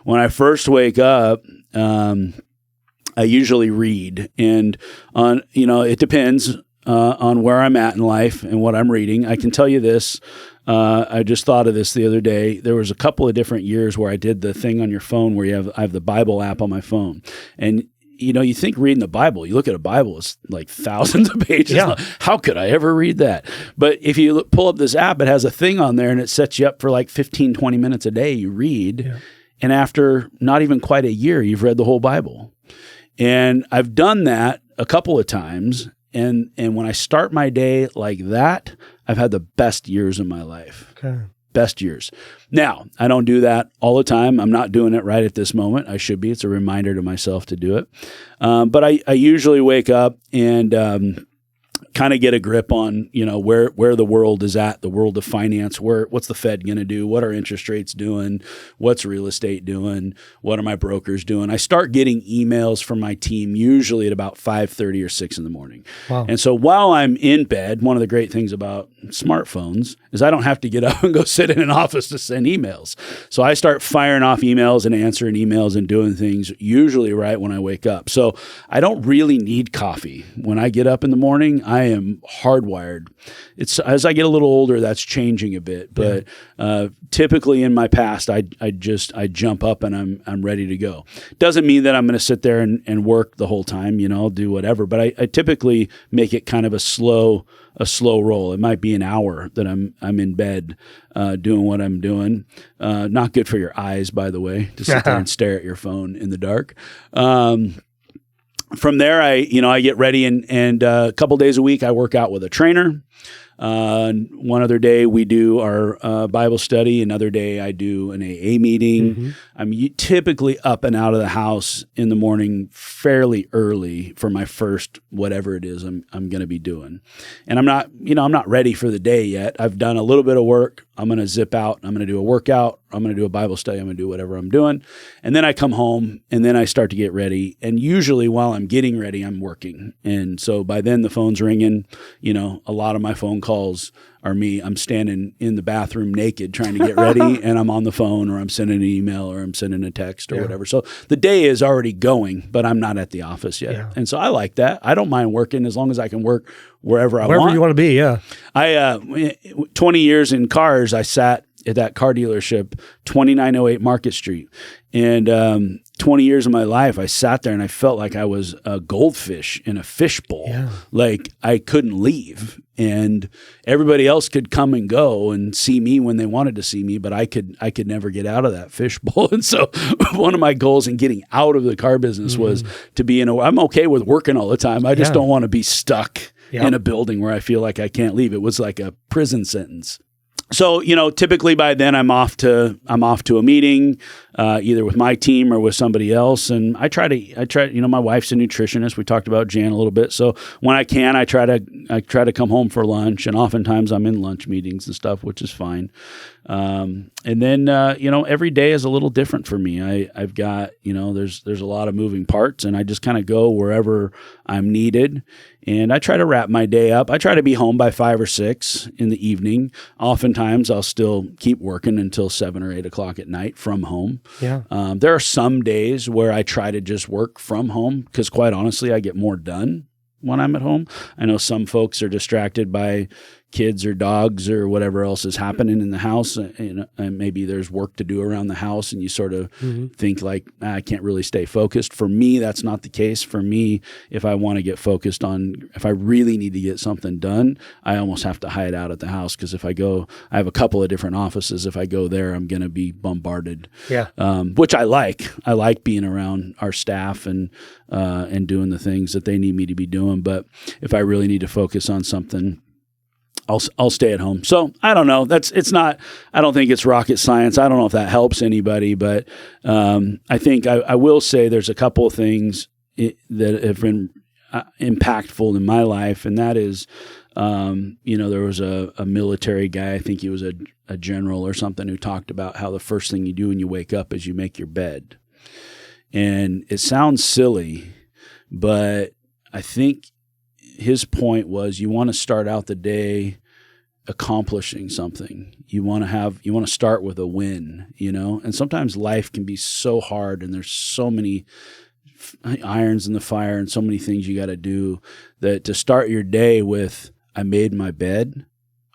Speaker 2: When I first wake up, I usually read. And it depends on where I'm at in life and what I'm reading. I can tell you this. I just thought of this the other day. There was a couple of different years where I did the thing on your phone where I have the Bible app on my phone. And, you think reading the Bible, you look at a Bible, it's like thousands of pages.
Speaker 1: Yeah.
Speaker 2: How could I ever read that? But if you pull up this app, it has a thing on there and it sets you up for like 15, 20 minutes a day. You read. Yeah. And after not even quite a year, you've read the whole Bible. And I've done that a couple of times. And when I start my day like that, I've had the best years of my life.
Speaker 1: Okay.
Speaker 2: best years. Now, I don't do that all the time. I'm not doing it right at this moment. I should be. It's a reminder to myself to do it. But I usually wake up and kind of get a grip on, where the world is at, the world of finance, what's the Fed going to do? What are interest rates doing? What's real estate doing? What are my brokers doing? I start getting emails from my team usually at about 5:30 or 6 in the morning.
Speaker 1: Wow.
Speaker 2: And so while I'm in bed, one of the great things about smartphones is I don't have to get up and go sit in an office to send emails. So I start firing off emails and answering emails and doing things usually right when I wake up. So I don't really need coffee. When I get up in the morning, I am hardwired. It's as I get a little older, that's changing a bit. But typically in my past, I jump up and I'm ready to go. Doesn't mean that I'm going to sit there and work the whole time. I'll do whatever. But I typically make it kind of a slow roll. It might be an hour that I'm in bed doing what I'm doing. Not good for your eyes, by the way, to sit there and stare at your phone in the dark. From there, I get ready and a couple days a week I work out with a trainer. One other day we do our Bible study. Another day I do an AA meeting. Mm-hmm. I'm typically up and out of the house in the morning fairly early for my first whatever it is I'm going to be doing. And I'm not ready for the day yet. I've done a little bit of work. I'm going to zip out. I'm going to do a workout. I'm going to do a Bible study. I'm going to do whatever I'm doing. And then I come home and then I start to get ready. And usually while I'm getting ready, I'm working. And so by then the phone's ringing. A lot of my phone calls are me. I'm standing in the bathroom naked trying to get ready and I'm on the phone or I'm sending an email or I'm sending a text or whatever. So the day is already going, but I'm not at the office yet. Yeah. And so I like that. I don't mind working as long as I can work wherever I want.
Speaker 1: Wherever you want to be, yeah.
Speaker 2: I 20 years in cars, I sat at that car dealership, 2908 Market Street. And 20 years of my life, I sat there and I felt like I was a goldfish in a fishbowl. Yeah. Like I couldn't leave. And everybody else could come and go and see me when they wanted to see me, but I could never get out of that fishbowl. And so one of my goals in getting out of the car business was to be I'm okay with working all the time. I just don't want to be stuck in a building where I feel like I can't leave. It was like a prison sentence. So, typically by then I'm off to a meeting, either with my team or with somebody else. And I try, my wife's a nutritionist. We talked about Jan a little bit. So when I can, I try to come home for lunch, and oftentimes I'm in lunch meetings and stuff, which is fine. And then, every day is a little different for me. I've got, there's a lot of moving parts, and I just kind of go wherever I'm needed. And I try to wrap my day up. I try to be home by 5 or 6 in the evening. Oftentimes I'll still keep working until 7 or 8 o'clock at night from home.
Speaker 1: Yeah.
Speaker 2: There are some days where I try to just work from home because quite honestly, I get more done when I'm at home. I know some folks are distracted by kids or dogs or whatever else is happening in the house, and maybe there's work to do around the house, and you sort of think like, I can't really stay focused. For me, that's not the case. For me, if I want to get focused if I really need to get something done, I almost have to hide out at the house, because if I have a couple of different offices. If I go there, I'm going to be bombarded.
Speaker 1: Yeah.
Speaker 2: Which I like. I like being around our staff and doing the things that they need me to be doing. But if I really need to focus on something, I'll stay at home. So I don't know. I don't think it's rocket science. I don't know if that helps anybody, but I think I will say there's a couple of things that have been impactful in my life, and that is, there was a military guy. I think he was a general or something, who talked about how the first thing you do when you wake up is you make your bed. And it sounds silly, but I think his point was you want to start out the day accomplishing something. You want to start with a win, and sometimes life can be so hard and there's so many irons in the fire and so many things you got to do, that to start your day with, I made my bed,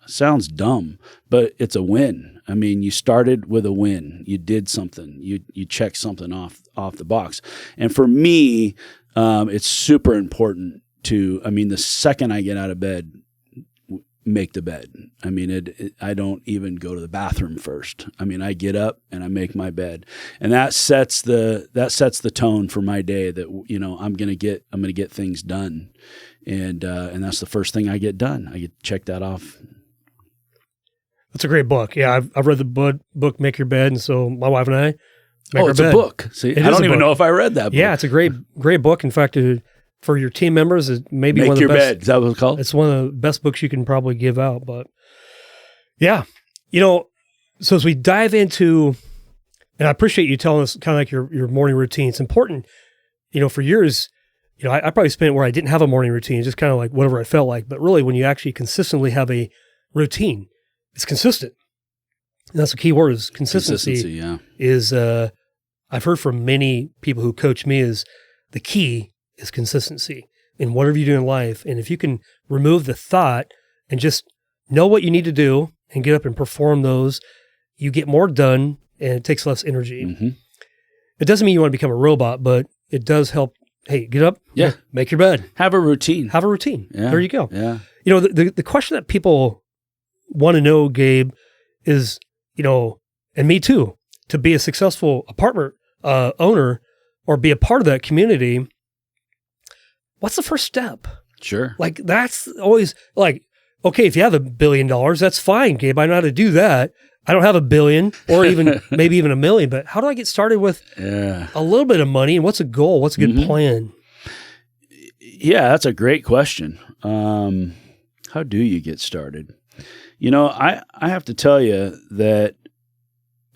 Speaker 2: sounds dumb, but it's a win. I mean, you started with a win. You did something. You checked something off the box. And for me, it's super important the second I get out of bed, make the bed. I mean, I don't even go to the bathroom first. I mean, I get up and I make my bed, and that sets the tone for my day, that, I'm going to get things done. And that's the first thing I get done. I check that off.
Speaker 1: That's a great book. Yeah, I've read the book Make Your Bed, and so my wife and I make our
Speaker 2: it's
Speaker 1: bed.
Speaker 2: a book. See, I don't even know if I read that book.
Speaker 1: Yeah, it's a great book. In fact, for your team members, it may be
Speaker 2: Make
Speaker 1: one of
Speaker 2: Your
Speaker 1: the best.
Speaker 2: Bed. Is that what it's called?
Speaker 1: It's one of the best books you can probably give out. But yeah, so as we dive into, and I appreciate you telling us kind of like your morning routine. It's important, for years, I probably spent where I didn't have a morning routine, just kind of like whatever I felt like. But really, when you actually consistently have a routine, it's consistent. And that's the key word, is consistency.
Speaker 2: Yeah.
Speaker 1: Is I've heard from many people who coach me, is the key is consistency in whatever you do in life. And if you can remove the thought and just know what you need to do and get up and perform those, you get more done and it takes less energy.
Speaker 2: Mm-hmm.
Speaker 1: It doesn't mean you want to become a robot, but it does help. Hey, get up.
Speaker 2: Yeah.
Speaker 1: Make your bed.
Speaker 2: Have a routine.
Speaker 1: Yeah. There you go.
Speaker 2: Yeah.
Speaker 1: The question that people want to know, Gabe, is, and me too, to be a successful apartment owner or be a part of that community, what's the first step?
Speaker 2: Sure.
Speaker 1: Like, that's always like, okay, if you have $1 billion, that's fine, Gabe. I know how to do that. I don't have $1 billion or even maybe even $1 million, but how do I get started with a little bit of money? And what's a goal? What's a good plan?
Speaker 2: Yeah, that's a great question. How do you get started? I have to tell you that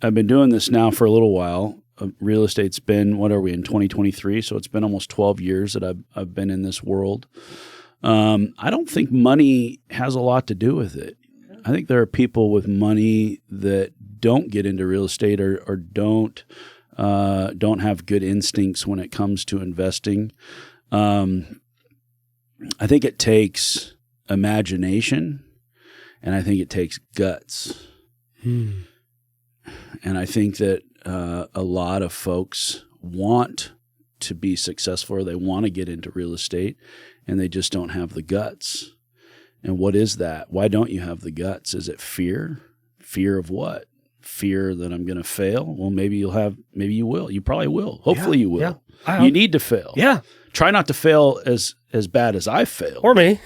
Speaker 2: I've been doing this now for a little while. Real estate's been, what are we in 2023? So it's been almost 12 years that I've been in this world. I don't think money has a lot to do with it. I think there are people with money that don't get into real estate or don't have good instincts when it comes to investing. I think it takes imagination, and I think it takes guts. And I think that a lot of folks want to be successful, or they want to get into real estate, and they just don't have the guts. And what is that? Why don't you have the guts? Is it fear? Fear of what? Fear that I'm going to fail? Well, maybe you will. You probably will. Hopefully you will. Yeah. You need to fail.
Speaker 1: Yeah.
Speaker 2: Try not to fail as bad as I failed.
Speaker 1: Or me.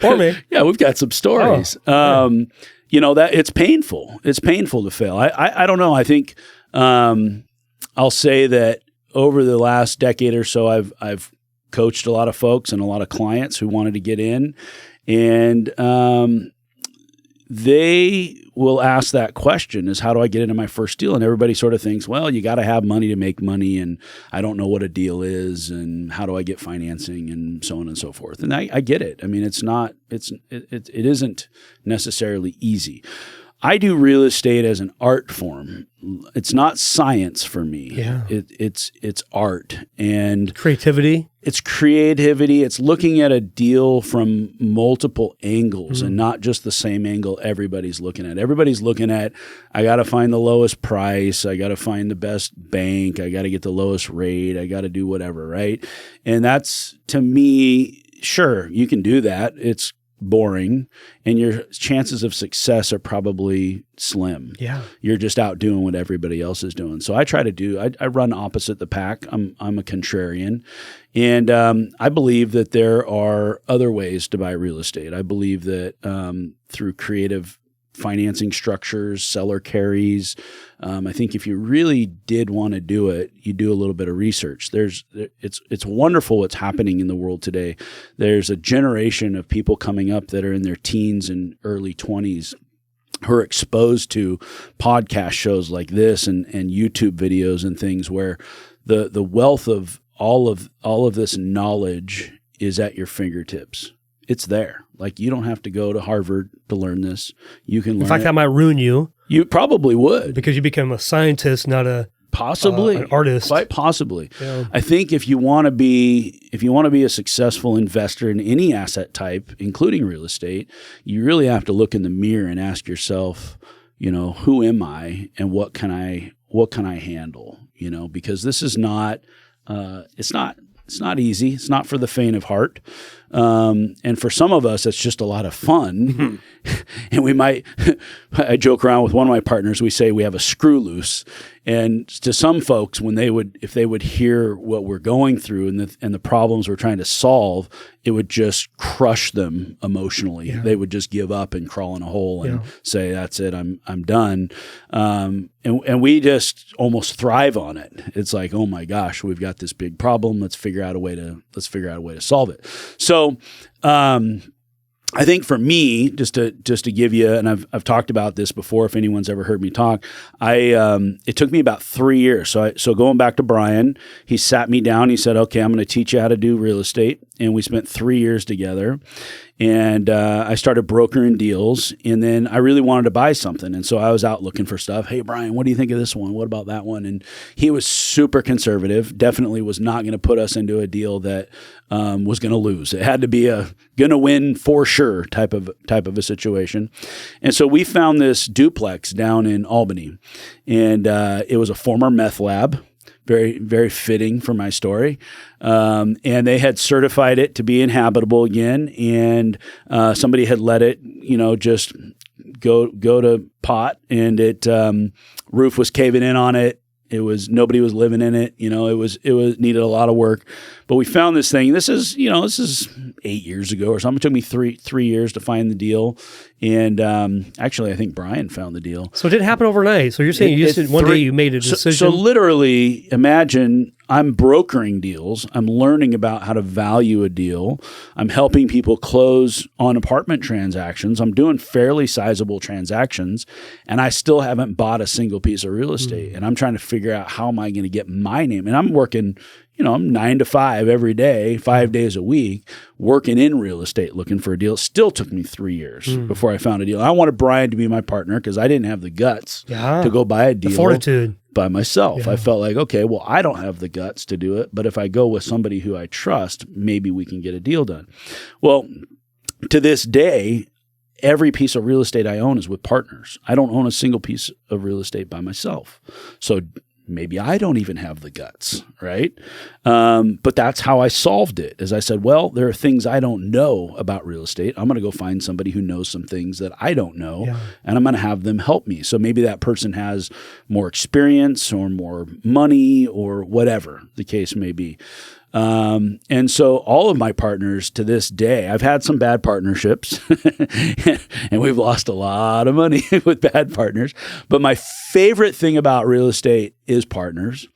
Speaker 1: Or me.
Speaker 2: Yeah, we've got some stories. That it's painful. It's painful to fail. I don't know. I think I'll say that over the last decade or so, I've coached a lot of folks and a lot of clients who wanted to get in, and they will ask that question, is how do I get into my first deal? And everybody sort of thinks, well, you got to have money to make money, and I don't know what a deal is, and how do I get financing, and so on and so forth. And I get it. I mean, it isn't necessarily easy. I do real estate as an art form. It's not science for me.
Speaker 1: Yeah.
Speaker 2: It's art and
Speaker 1: creativity.
Speaker 2: It's creativity. It's looking at a deal from multiple angles and not just the same angle everybody's looking at. Everybody's looking at, I got to find the lowest price. I got to find the best bank. I got to get the lowest rate. I got to do whatever, right? And that's, to me, sure, you can do that. It's boring, and your chances of success are probably slim.
Speaker 1: Yeah.
Speaker 2: You're just out doing what everybody else is doing. So I try to do, I run opposite the pack. I'm a contrarian. And I believe that there are other ways to buy real estate. I believe that through creative financing structures, seller carries. I think if you really did want to do it, you do a little bit of research. It's wonderful what's happening in the world today. There's a generation of people coming up that are in their teens and early 20s who are exposed to podcast shows like this and YouTube videos and things where the wealth of all of this knowledge is at your fingertips. It's there. Like, you don't have to go to Harvard to learn this. You can learn.
Speaker 1: In fact, that might ruin you.
Speaker 2: You probably would,
Speaker 1: because you become a scientist, not an artist.
Speaker 2: Quite possibly.
Speaker 1: Yeah.
Speaker 2: I think if you want to be a successful investor in any asset type, including real estate, you really have to look in the mirror and ask yourself, who am I and what can I handle? Because this is not. It's not easy. It's not for the faint of heart. And for some of us, it's just a lot of fun. And I joke around with one of my partners. We say we have a screw loose, And to some folks, if they would hear what we're going through and the problems we're trying to solve, it would just crush them emotionally.
Speaker 1: Yeah.
Speaker 2: They would just give up and crawl in a hole and say, "That's it, I'm done." And we just almost thrive on it. It's like, oh my gosh, we've got this big problem. Let's figure out a way to solve it. So, I think for me, just to give you, and I've talked about this before, if anyone's ever heard me talk, it took me about 3 years. So going back to Brian, he sat me down. He said, "Okay, I'm going to teach you how to do real estate," and we spent 3 years together. And I started brokering deals, and then I really wanted to buy something. And so I was out looking for stuff. "Hey, Brian, what do you think of this one? What about that one?" And he was super conservative, definitely was not going to put us into a deal that was going to lose. It had to be a going to win for sure type of a situation. And so we found this duplex down in Albany, and it was a former meth lab. Very, very fitting for my story. And they had certified it to be inhabitable again. And somebody had let it, just go to pot, and it roof was caving in on it. Nobody was living in it. It was needed a lot of work. But we found this thing. This is 8 years ago or something. It took me three years to find the deal. And actually, I think Brian found the deal.
Speaker 1: So it didn't happen overnight. So you're saying one day you made a decision?
Speaker 2: So literally, imagine I'm brokering deals. I'm learning about how to value a deal. I'm helping people close on apartment transactions. I'm doing fairly sizable transactions, and I still haven't bought a single piece of real estate. And I'm trying to figure out, how am I going to get my name? And I'm working, I'm 9 to 5 every day, 5 days a week, working in real estate, looking for a deal. It still took me 3 years before I found a deal. I wanted Brian to be my partner because I didn't have the guts to go buy a deal.
Speaker 1: The fortitude.
Speaker 2: By myself.
Speaker 1: Yeah.
Speaker 2: I felt like, okay, well, I don't have the guts to do it, but if I go with somebody who I trust, maybe we can get a deal done. Well, to this day, every piece of real estate I own is with partners. I don't own a single piece of real estate by myself. So maybe I don't even have the guts, right? But that's how I solved it. As I said, well, there are things I don't know about real estate. I'm going to go find somebody who knows some things that I don't know, and I'm going to have them help me. So maybe that person has more experience or more money or whatever the case may be. And so all of my partners to this day, I've had some bad partnerships and we've lost a lot of money with bad partners. But my favorite thing about real estate is partners.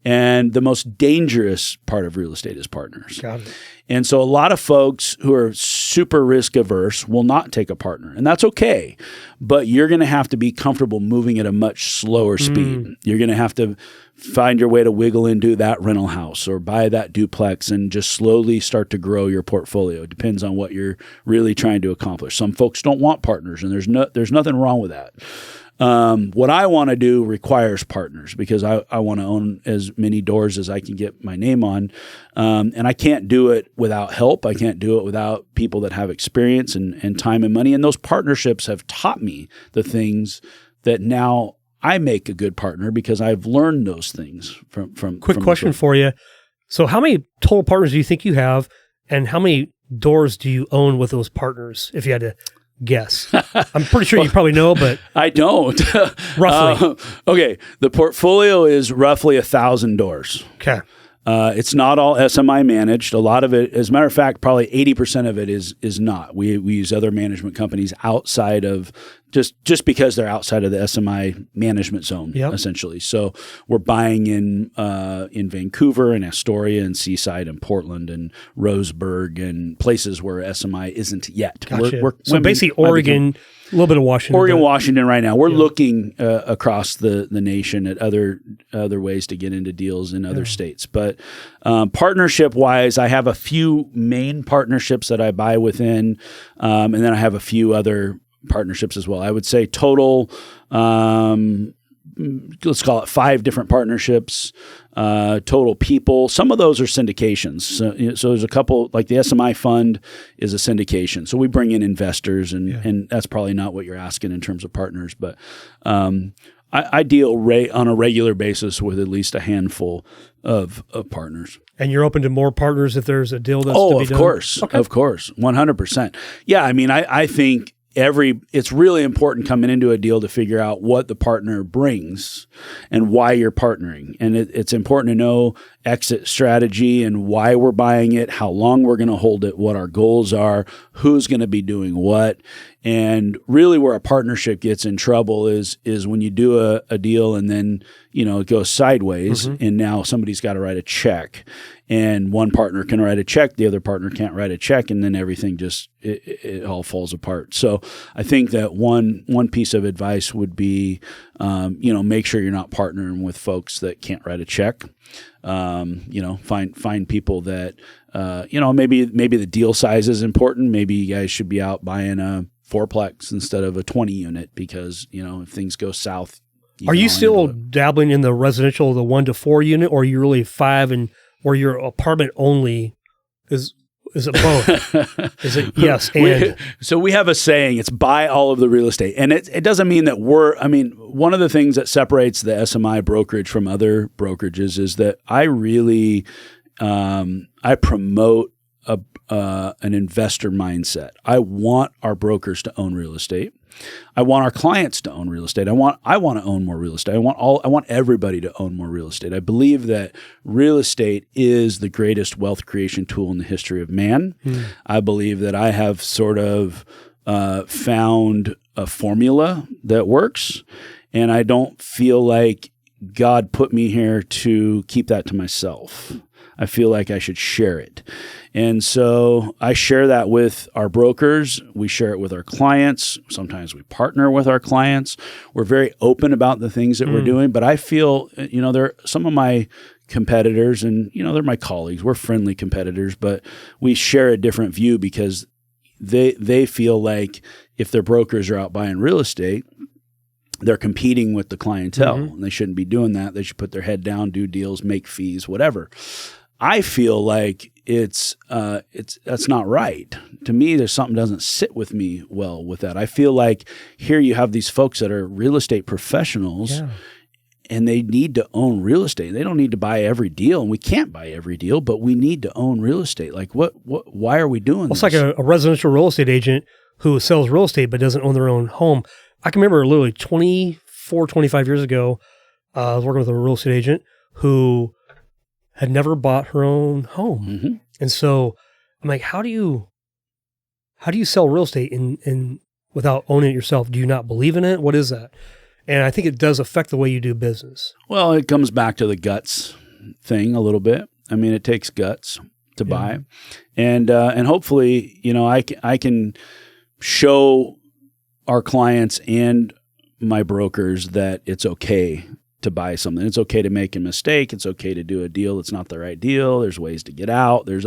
Speaker 2: And the most dangerous part of real estate is partners.
Speaker 1: Got it.
Speaker 2: And so a lot of folks who are super risk averse will not take a partner, and that's okay. But you're going to have to be comfortable moving at a much slower speed. You're going to have to find your way to wiggle into that rental house or buy that duplex and just slowly start to grow your portfolio. It depends on what you're really trying to accomplish. Some folks don't want partners, and there's nothing wrong with that. What I want to do requires partners because I want to own as many doors as I can get my name on. And I can't do it without help. I can't do it without people that have experience and time and money. And those partnerships have taught me the things that now I make a good partner because I've learned those things from
Speaker 1: Quick question for you. So how many total partners do you think you have, and how many doors do you own with those partners, if you had to guess? I'm pretty sure you probably know, but
Speaker 2: I don't.
Speaker 1: Roughly.
Speaker 2: Okay. The portfolio is roughly 1,000 doors.
Speaker 1: Okay.
Speaker 2: It's not all SMI managed. A lot of it, as a matter of fact, probably 80% of it is not. We use other management companies outside of just because they're outside of the SMI management zone, essentially. So we're buying in Vancouver and Astoria and Seaside and Portland and Roseburg and places where SMI isn't yet.
Speaker 1: Gotcha. So basically Oregon, a little bit of Washington.
Speaker 2: Washington right now. We're looking across the nation at other ways to get into deals in other states. But partnership-wise, I have a few main partnerships that I buy within, and then I have a few other partnerships as well. I would say total, let's call it 5 different partnerships, total people. Some of those are syndications. So there's a couple, like the SMI fund is a syndication. So we bring in investors, and that's probably not what you're asking in terms of partners, but I deal on a regular basis with at least a handful of partners.
Speaker 1: And you're open to more partners if there's a deal that's to be done?
Speaker 2: Of course. Okay. Of course. 100%. Yeah. I mean, I think it's really important coming into a deal to figure out what the partner brings and why you're partnering. And it's important to know exit strategy and why we're buying it, how long we're going to hold it, what our goals are, who's going to be doing what. And really where a partnership gets in trouble is when you do a deal and then, it goes sideways and now somebody's got to write a check. And one partner can write a check, the other partner can't write a check, and then everything just it all falls apart. So I think that one piece of advice would be, make sure you're not partnering with folks that can't write a check. Find people that maybe the deal size is important. Maybe you guys should be out buying a 4-plex instead of a 20 unit because if things go south.
Speaker 1: Are you still dabbling in the residential, the 1 to 4 unit, or are you really 5 and? Or your apartment only is it both? Is it yes and?
Speaker 2: So we have a saying, it's buy all of the real estate. And it doesn't mean that one of the things that separates the SMI brokerage from other brokerages is that I really, I promote an investor mindset. I want our brokers to own real estate. I want our clients to own real estate. I want to own more real estate. I want everybody to own more real estate. I believe that real estate is the greatest wealth creation tool in the history of man. I believe that I have sort of found a formula that works, and I don't feel like God put me here to keep that to myself. I feel like I should share it. And so I share that with our brokers. We share it with our clients. Sometimes we partner with our clients. We're very open about the things that we're doing. But I feel, they're some of my competitors and, they're my colleagues. We're friendly competitors, but we share a different view because they feel like if their brokers are out buying real estate, they're competing with the clientele and they shouldn't be doing that. They should put their head down, do deals, make fees, whatever. I feel like that's not right. To me, there's something doesn't sit with me well with that. I feel like here you have these folks that are real estate professionals and they need to own real estate. They don't need to buy every deal, and we can't buy every deal, but we need to own real estate. Like why are we doing this?
Speaker 1: It's like a residential real estate agent who sells real estate but doesn't own their own home. I can remember literally 25 years ago, I was working with a real estate agent who had never bought her own home. And so I'm like, how do you sell real estate in without owning it yourself? Do you not believe in it? What is that? And I think it does affect the way you do business.
Speaker 2: Well, it comes back to the guts thing a little bit. I mean, it takes guts to buy. And hopefully, I can show our clients and my brokers that it's okay to buy something. It's okay to make a mistake. It's okay to do a deal that's not the right deal. There's ways to get out. There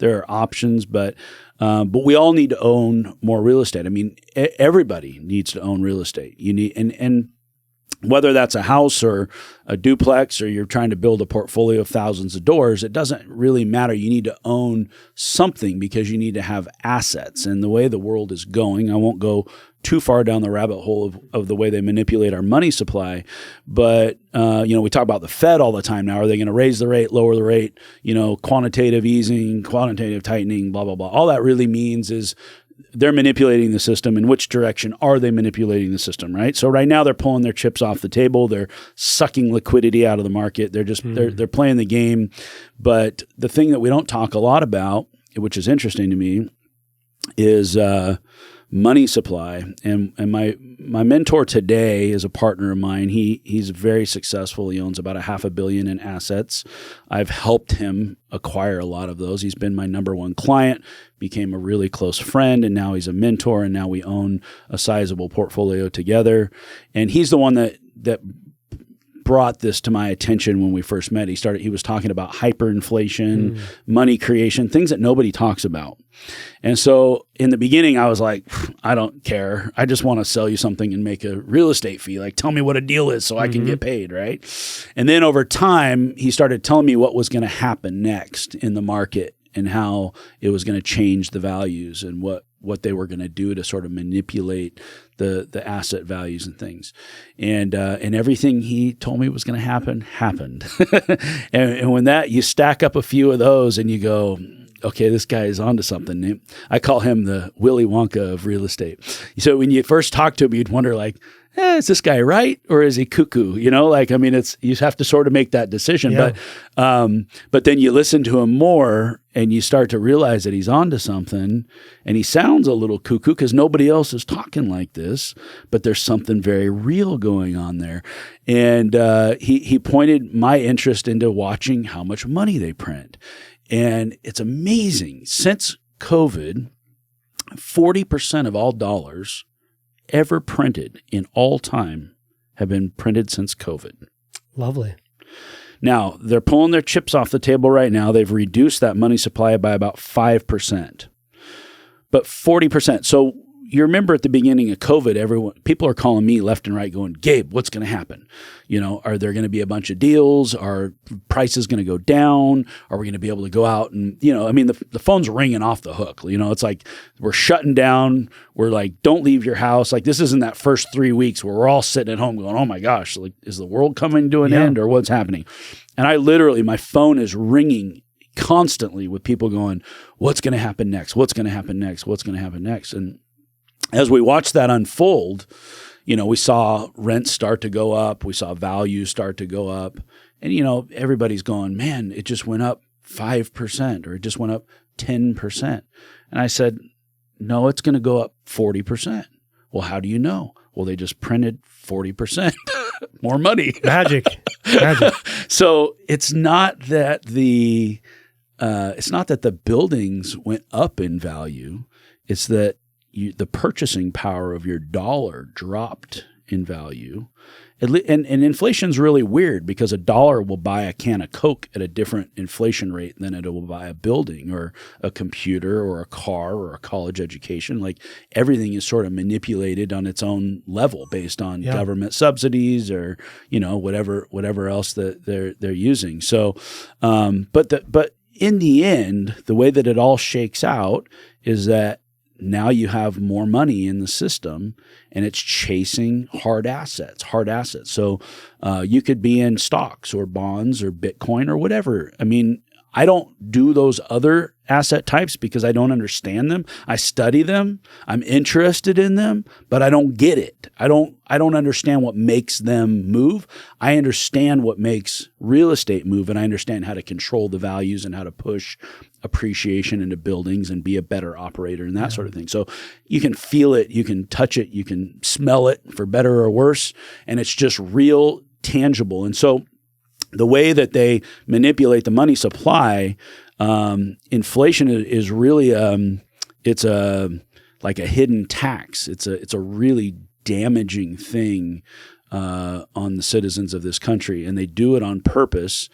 Speaker 2: are options, but we all need to own more real estate. I mean, everybody needs to own real estate. You need and whether that's a house or a duplex or you're trying to build a portfolio of thousands of doors, it doesn't really matter. You need to own something because you need to have assets. And the way the world is going, I won't go too far down the rabbit hole of the way they manipulate our money supply. But, we talk about the Fed all the time now. Are they going to raise the rate, lower the rate, quantitative easing, quantitative tightening, blah, blah, blah. All that really means is they're manipulating the system. In which direction are they manipulating the system, right? So right now they're pulling their chips off the table. They're sucking liquidity out of the market. They're just they're playing the game. But the thing that we don't talk a lot about, which is interesting to me, is money supply. And my mentor today is a partner of mine. He's very successful. He owns about $500 million in assets. I've helped him acquire a lot of those. He's been my number one client, became a really close friend, and now he's a mentor, and now we own a sizable portfolio together. And he's the one that brought this to my attention when we first met. He was talking about hyperinflation, money creation, things that nobody talks about. And so in the beginning, I was like, I don't care. I just want to sell you something and make a real estate fee. Like, tell me what a deal is so I can get paid, right? And then over time, he started telling me what was going to happen next in the market and how it was going to change the values and what they were going to do to sort of manipulate the asset values and things. And everything he told me was going to happen, happened. and when you stack up a few of those and you go, okay, this guy is onto something. I call him the Willy Wonka of real estate. So when you first talk to him, you'd wonder like, is this guy right or is he cuckoo? You know, like, I mean, you have to sort of make that decision.
Speaker 1: Yeah.
Speaker 2: But then you listen to him more and you start to realize that he's onto something, and he sounds a little cuckoo because nobody else is talking like this, but there's something very real going on there. And he pointed my interest into watching how much money they print. And it's amazing. Since COVID, 40% of all dollars ever printed in all time have been printed since COVID.
Speaker 1: Lovely.
Speaker 2: Now, they're pulling their chips off the table right now. They've reduced that money supply by about 5%. But 40%. So you remember at the beginning of COVID, people are calling me left and right going, Gabe, what's going to happen? You know, are there going to be a bunch of deals? Are prices going to go down? Are we going to be able to go out and, you know, I mean, the phone's ringing off the hook. You know, it's like we're shutting down. We're like, don't leave your house. Like, this isn't that first 3 weeks where we're all sitting at home going, oh my gosh, like, is the world coming to an end or what's happening? And I literally, my phone is ringing constantly with people going, what's going to happen next? What's going to happen next? What's going to happen next? And as we watched that unfold, you know, we saw rents start to go up. We saw values start to go up. And, you know, everybody's going, man, it just went up 5% or it just went up 10%. And I said, no, it's going to go up 40%. Well, how do you know? Well, they just printed 40% more money.
Speaker 1: Magic.
Speaker 2: So it's not that the buildings went up in value. It's that the purchasing power of your dollar dropped in value. And inflation's really weird because a dollar will buy a can of Coke at a different inflation rate than it will buy a building or a computer or a car or a college education. Like, everything is sort of manipulated on its own level based on government subsidies or, you know, whatever else that they're using. So, but in the end, the way that it all shakes out is that now you have more money in the system and it's chasing hard assets. So you could be in stocks or bonds or Bitcoin or whatever. I mean, I don't do those other asset types because I don't understand them. I study them. I'm interested in them, but I don't get it. I don't understand what makes them move. I understand what makes real estate move, and I understand how to control the values and how to push appreciation into buildings and be a better operator and that sort of thing. So you can feel it, you can touch it, you can smell it, for better or worse, and it's just real, tangible. And so the way that they manipulate the money supply, inflation is really it's like a hidden tax. It's a really damaging thing on the citizens of this country, and they do it on purpose.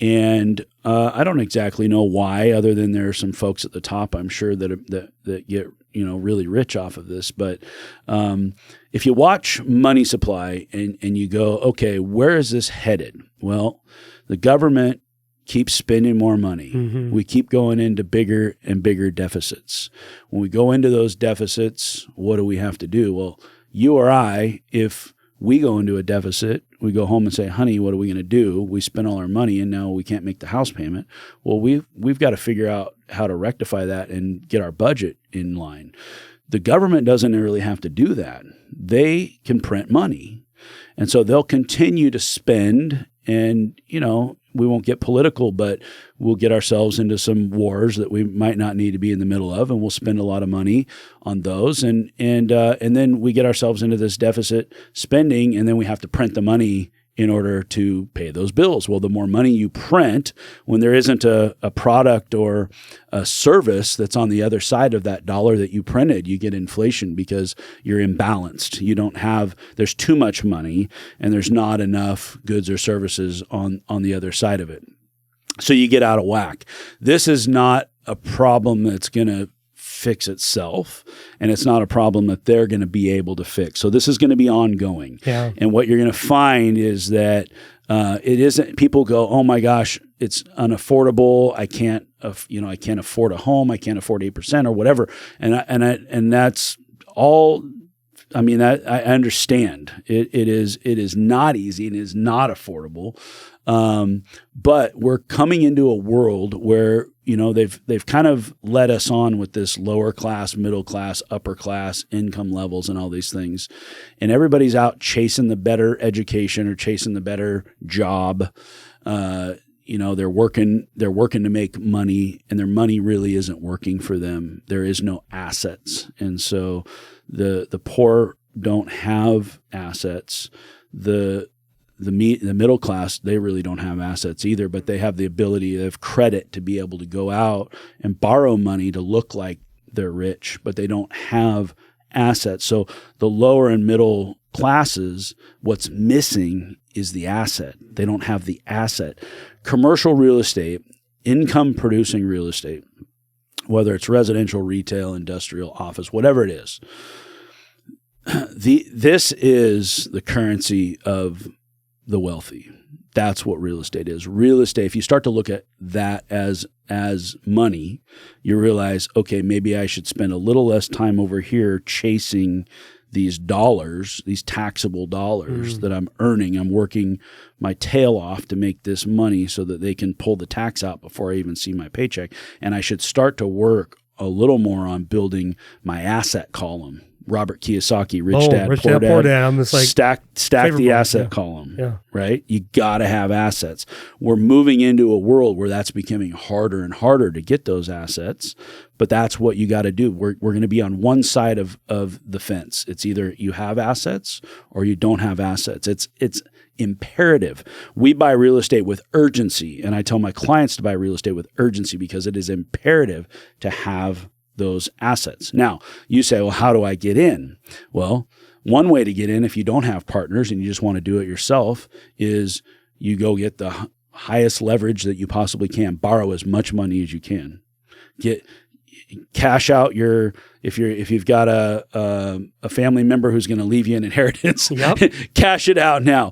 Speaker 2: And I don't exactly know why, other than there are some folks at the top, I'm sure, that get, you know, really rich off of this. But if you watch money supply and you go, okay, where is this headed? Well, the government keeps spending more money. Mm-hmm. We keep going into bigger and bigger deficits. When we go into those deficits, what do we have to do? Well, you or I, if we go into a deficit, we go home and say, honey, what are we going to do? We spent all our money and now we can't make the house payment. Well, we've got to figure out how to rectify that and get our budget in line. The government doesn't really have to do that. They can print money. And so they'll continue to spend, and, you know, we won't get political, but we'll get ourselves into some wars that we might not need to be in the middle of, and we'll spend a lot of money on those, and then we get ourselves into this deficit spending, and then we have to print the money in order to pay those bills. Well, the more money you print, when there isn't a product or a service that's on the other side of that dollar that you printed, you get inflation because you're imbalanced. You don't have, there's too much money and there's not enough goods or services on the other side of it. So you get out of whack. This is not a problem that's going to fix itself, and it's not a problem that they're going to be able to fix. So this is going to be ongoing. Yeah. And what you're going to find is that it isn't, people go, oh my gosh, it's unaffordable. I can't afford a home. I can't afford 8% or whatever. And that's all I mean, I understand it is not easy and it is not affordable. But we're coming into a world where, they've kind of led us on with this lower class, middle class, upper class income levels and all these things. And everybody's out chasing the better education or chasing the better job. They're working to make money, and their money really isn't working for them. There is no assets. And so the poor don't have assets. The middle class, they really don't have assets either, but they have the ability, they have credit to be able to go out and borrow money to look like they're rich, but they don't have assets. So the lower and middle classes, what's missing is the asset. They don't have the asset. Commercial real estate, income producing real estate, whether it's residential, retail, industrial, office, whatever it is, this is the currency of the wealthy. That's what real estate is. Real estate, if you start to look at that as money, you realize, okay, maybe I should spend a little less time over here chasing these dollars, these taxable dollars that I'm earning. I'm working my tail off to make this money so that they can pull the tax out before I even see my paycheck. And I should start to work a little more on building my asset column. Robert Kiyosaki, Rich Dad, Poor Dad. I'm just like stack the asset column, right? You got to have assets. We're moving into a world where that's becoming harder and harder to get those assets, but that's what you got to do. We're going to be on one side of the fence. It's either you have assets or you don't have assets. It's imperative. We buy real estate with urgency, and I tell my clients to buy real estate with urgency because it is imperative to have those assets. Now, you say, well, how do I get in? Well, one way to get in if you don't have partners and you just want to do it yourself is you go get the highest leverage that you possibly can. Borrow as much money as you can. Cash out if you've got a family member who's going to leave you an inheritance, cash it out now.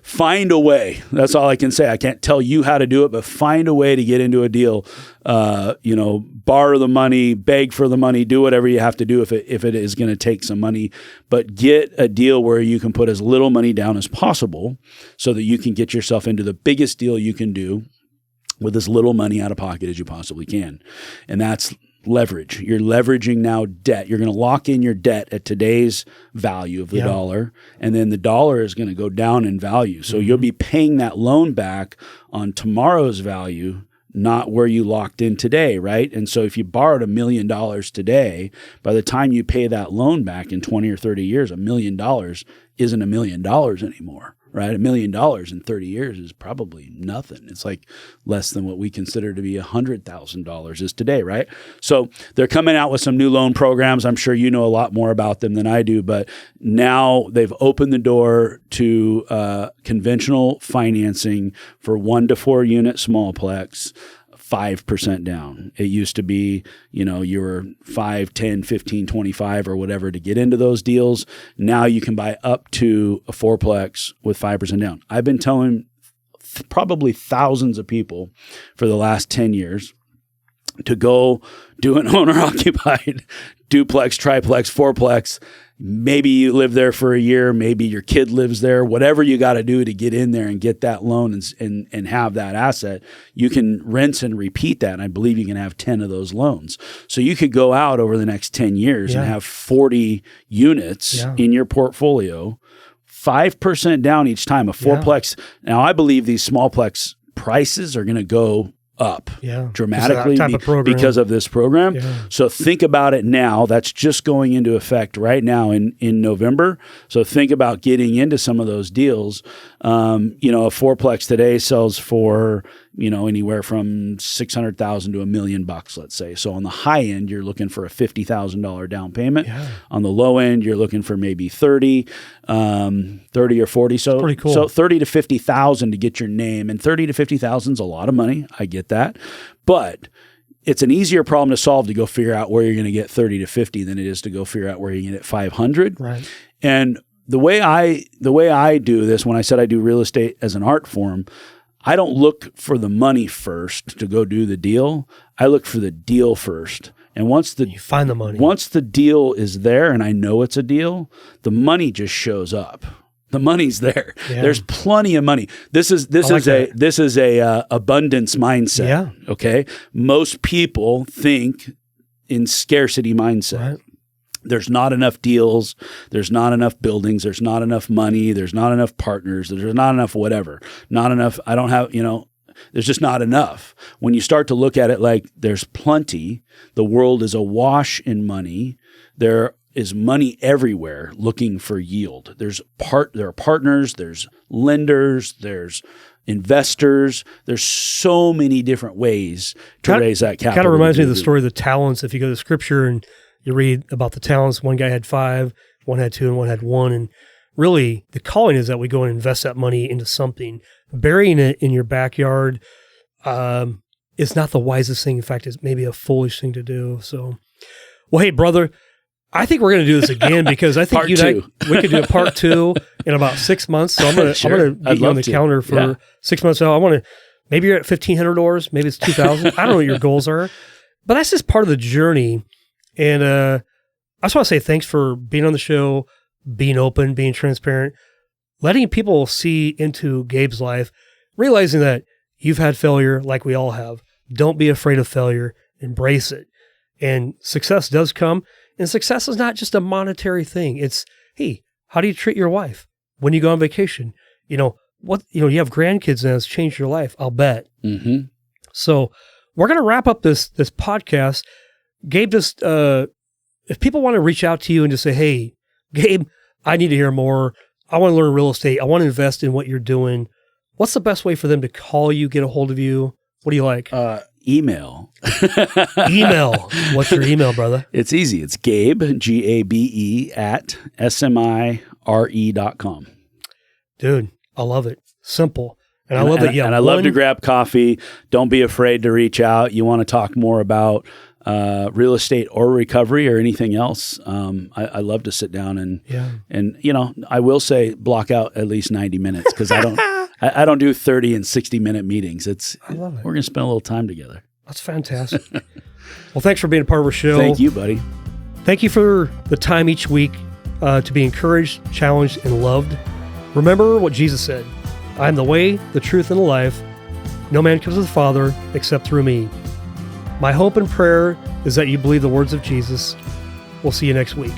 Speaker 2: Find a way. That's all I can say. I can't tell you how to do it, but find a way to get into a deal. Borrow the money, beg for the money, do whatever you have to do if it is going to take some money, but get a deal where you can put as little money down as possible so that you can get yourself into the biggest deal you can do with as little money out of pocket as you possibly can. And that's leverage. You're leveraging now debt. You're going to lock in your debt at today's value of the dollar, and then the dollar is going to go down in value. So you'll be paying that loan back on tomorrow's value, not where you locked in today, right? And so if you borrowed $1 million today, by the time you pay that loan back in 20 or 30 years, $1 million isn't $1 million anymore. Right? $1 million in 30 years is probably nothing. It's like less than what we consider to be $100,000 is today, right? So they're coming out with some new loan programs. I'm sure you know a lot more about them than I do, but now they've opened the door to conventional financing for 1 to 4 unit smallplex, 5% down. It used to be, you were 5, 10, 15, 25 or whatever to get into those deals. Now you can buy up to a 4plex with 5% down. I've been telling probably thousands of people for the last 10 years to go do an owner-occupied duplex, triplex, fourplex. Maybe you live there for a year. Maybe your kid lives there. Whatever you got to do to get in there and get that loan and have that asset, you can rinse and repeat that. And I believe you can have 10 of those loans. So you could go out over the next 10 years and have 40 units in your portfolio, 5% down each time, a fourplex. Now, I believe these smallplex prices are going to go up dramatically because of this program. So think about it now. That's just going into effect right now in November. So think about getting into some of those deals. A fourplex today sells for, anywhere from $600,000 to $1 million, let's say. So on the high end, you're looking for a $50,000 down payment. On the low end, you're looking for maybe 30 or 40. So pretty cool. So 30 to 50,000 to get your name, and 30 to 50,000 is a lot of money. I get that, but it's an easier problem to solve to go figure out where you're going to get 30 to 50 than it is to go figure out where you can get 500.
Speaker 3: Right.
Speaker 2: And the way I do this, when I said I do real estate as an art form, I don't look for the money first to go do the deal. I look for the deal first. And once
Speaker 1: You find the money.
Speaker 2: once the deal is there, and I know it's a deal, the money just shows up. The money's there.
Speaker 1: Yeah.
Speaker 2: There's plenty of money. This is a abundance mindset.
Speaker 1: Yeah.
Speaker 2: Okay. Most people think in scarcity mindset.
Speaker 1: Right.
Speaker 2: There's not enough deals. There's not enough buildings. There's not enough money. There's not enough partners. There's not enough whatever. Not enough. I don't have, there's just not enough. When you start to look at it like there's plenty, the world is awash in money. There is money everywhere looking for yield. There are partners, there's lenders, there's investors. There's so many different ways to raise that capital.
Speaker 1: Kind of reminds me of the story of the talents. If you go to Scripture and you read about the talents, one guy had 5, one had 2, and one had 1. And really, the calling is that we go and invest that money into something. Burying it in your backyard is not the wisest thing. In fact, it's maybe a foolish thing to do. So, well, hey, brother, I think we're going to do this again because I think we could do a part 2 in about 6 months. So I'm going to get you on the calendar for 6 months out. I want to, maybe you're at $1,500, maybe it's 2,000. I don't know what your goals are, but that's just part of the journey. And I just want to say thanks for being on the show, being open, being transparent, letting people see into Gabe's life, realizing that you've had failure like we all have. Don't be afraid of failure. Embrace it. And success does come. And success is not just a monetary thing. It's, hey, how do you treat your wife when you go on vacation? You have grandkids and it's changed your life, I'll bet.
Speaker 2: Mm-hmm.
Speaker 1: So we're going to wrap up this podcast. Gabe, just if people want to reach out to you and just say, hey, Gabe, I need to hear more. I want to learn real estate. I want to invest in what you're doing. What's the best way for them to call you, get a hold of you? What do you like?
Speaker 2: Email.
Speaker 1: Email. What's your email, brother?
Speaker 2: It's easy. It's Gabe, Gabe, at smire.com.
Speaker 1: Dude, I love it. Simple. And I love that. Yeah.
Speaker 2: And I love to grab coffee. Don't be afraid to reach out. You want to talk more about real estate or recovery or anything else. I love to sit down and I will say block out at least 90 minutes because I don't do 30 and 60 minute meetings.
Speaker 1: I love it.
Speaker 2: We're going to spend a little time together.
Speaker 1: That's fantastic. Well, thanks for being a part of our show.
Speaker 2: Thank you, buddy.
Speaker 1: Thank you for the time each week to be encouraged, challenged, and loved. Remember what Jesus said, I am the way, the truth, and the life. No man comes to the Father except through me. My hope and prayer is that you believe the words of Jesus. We'll see you next week.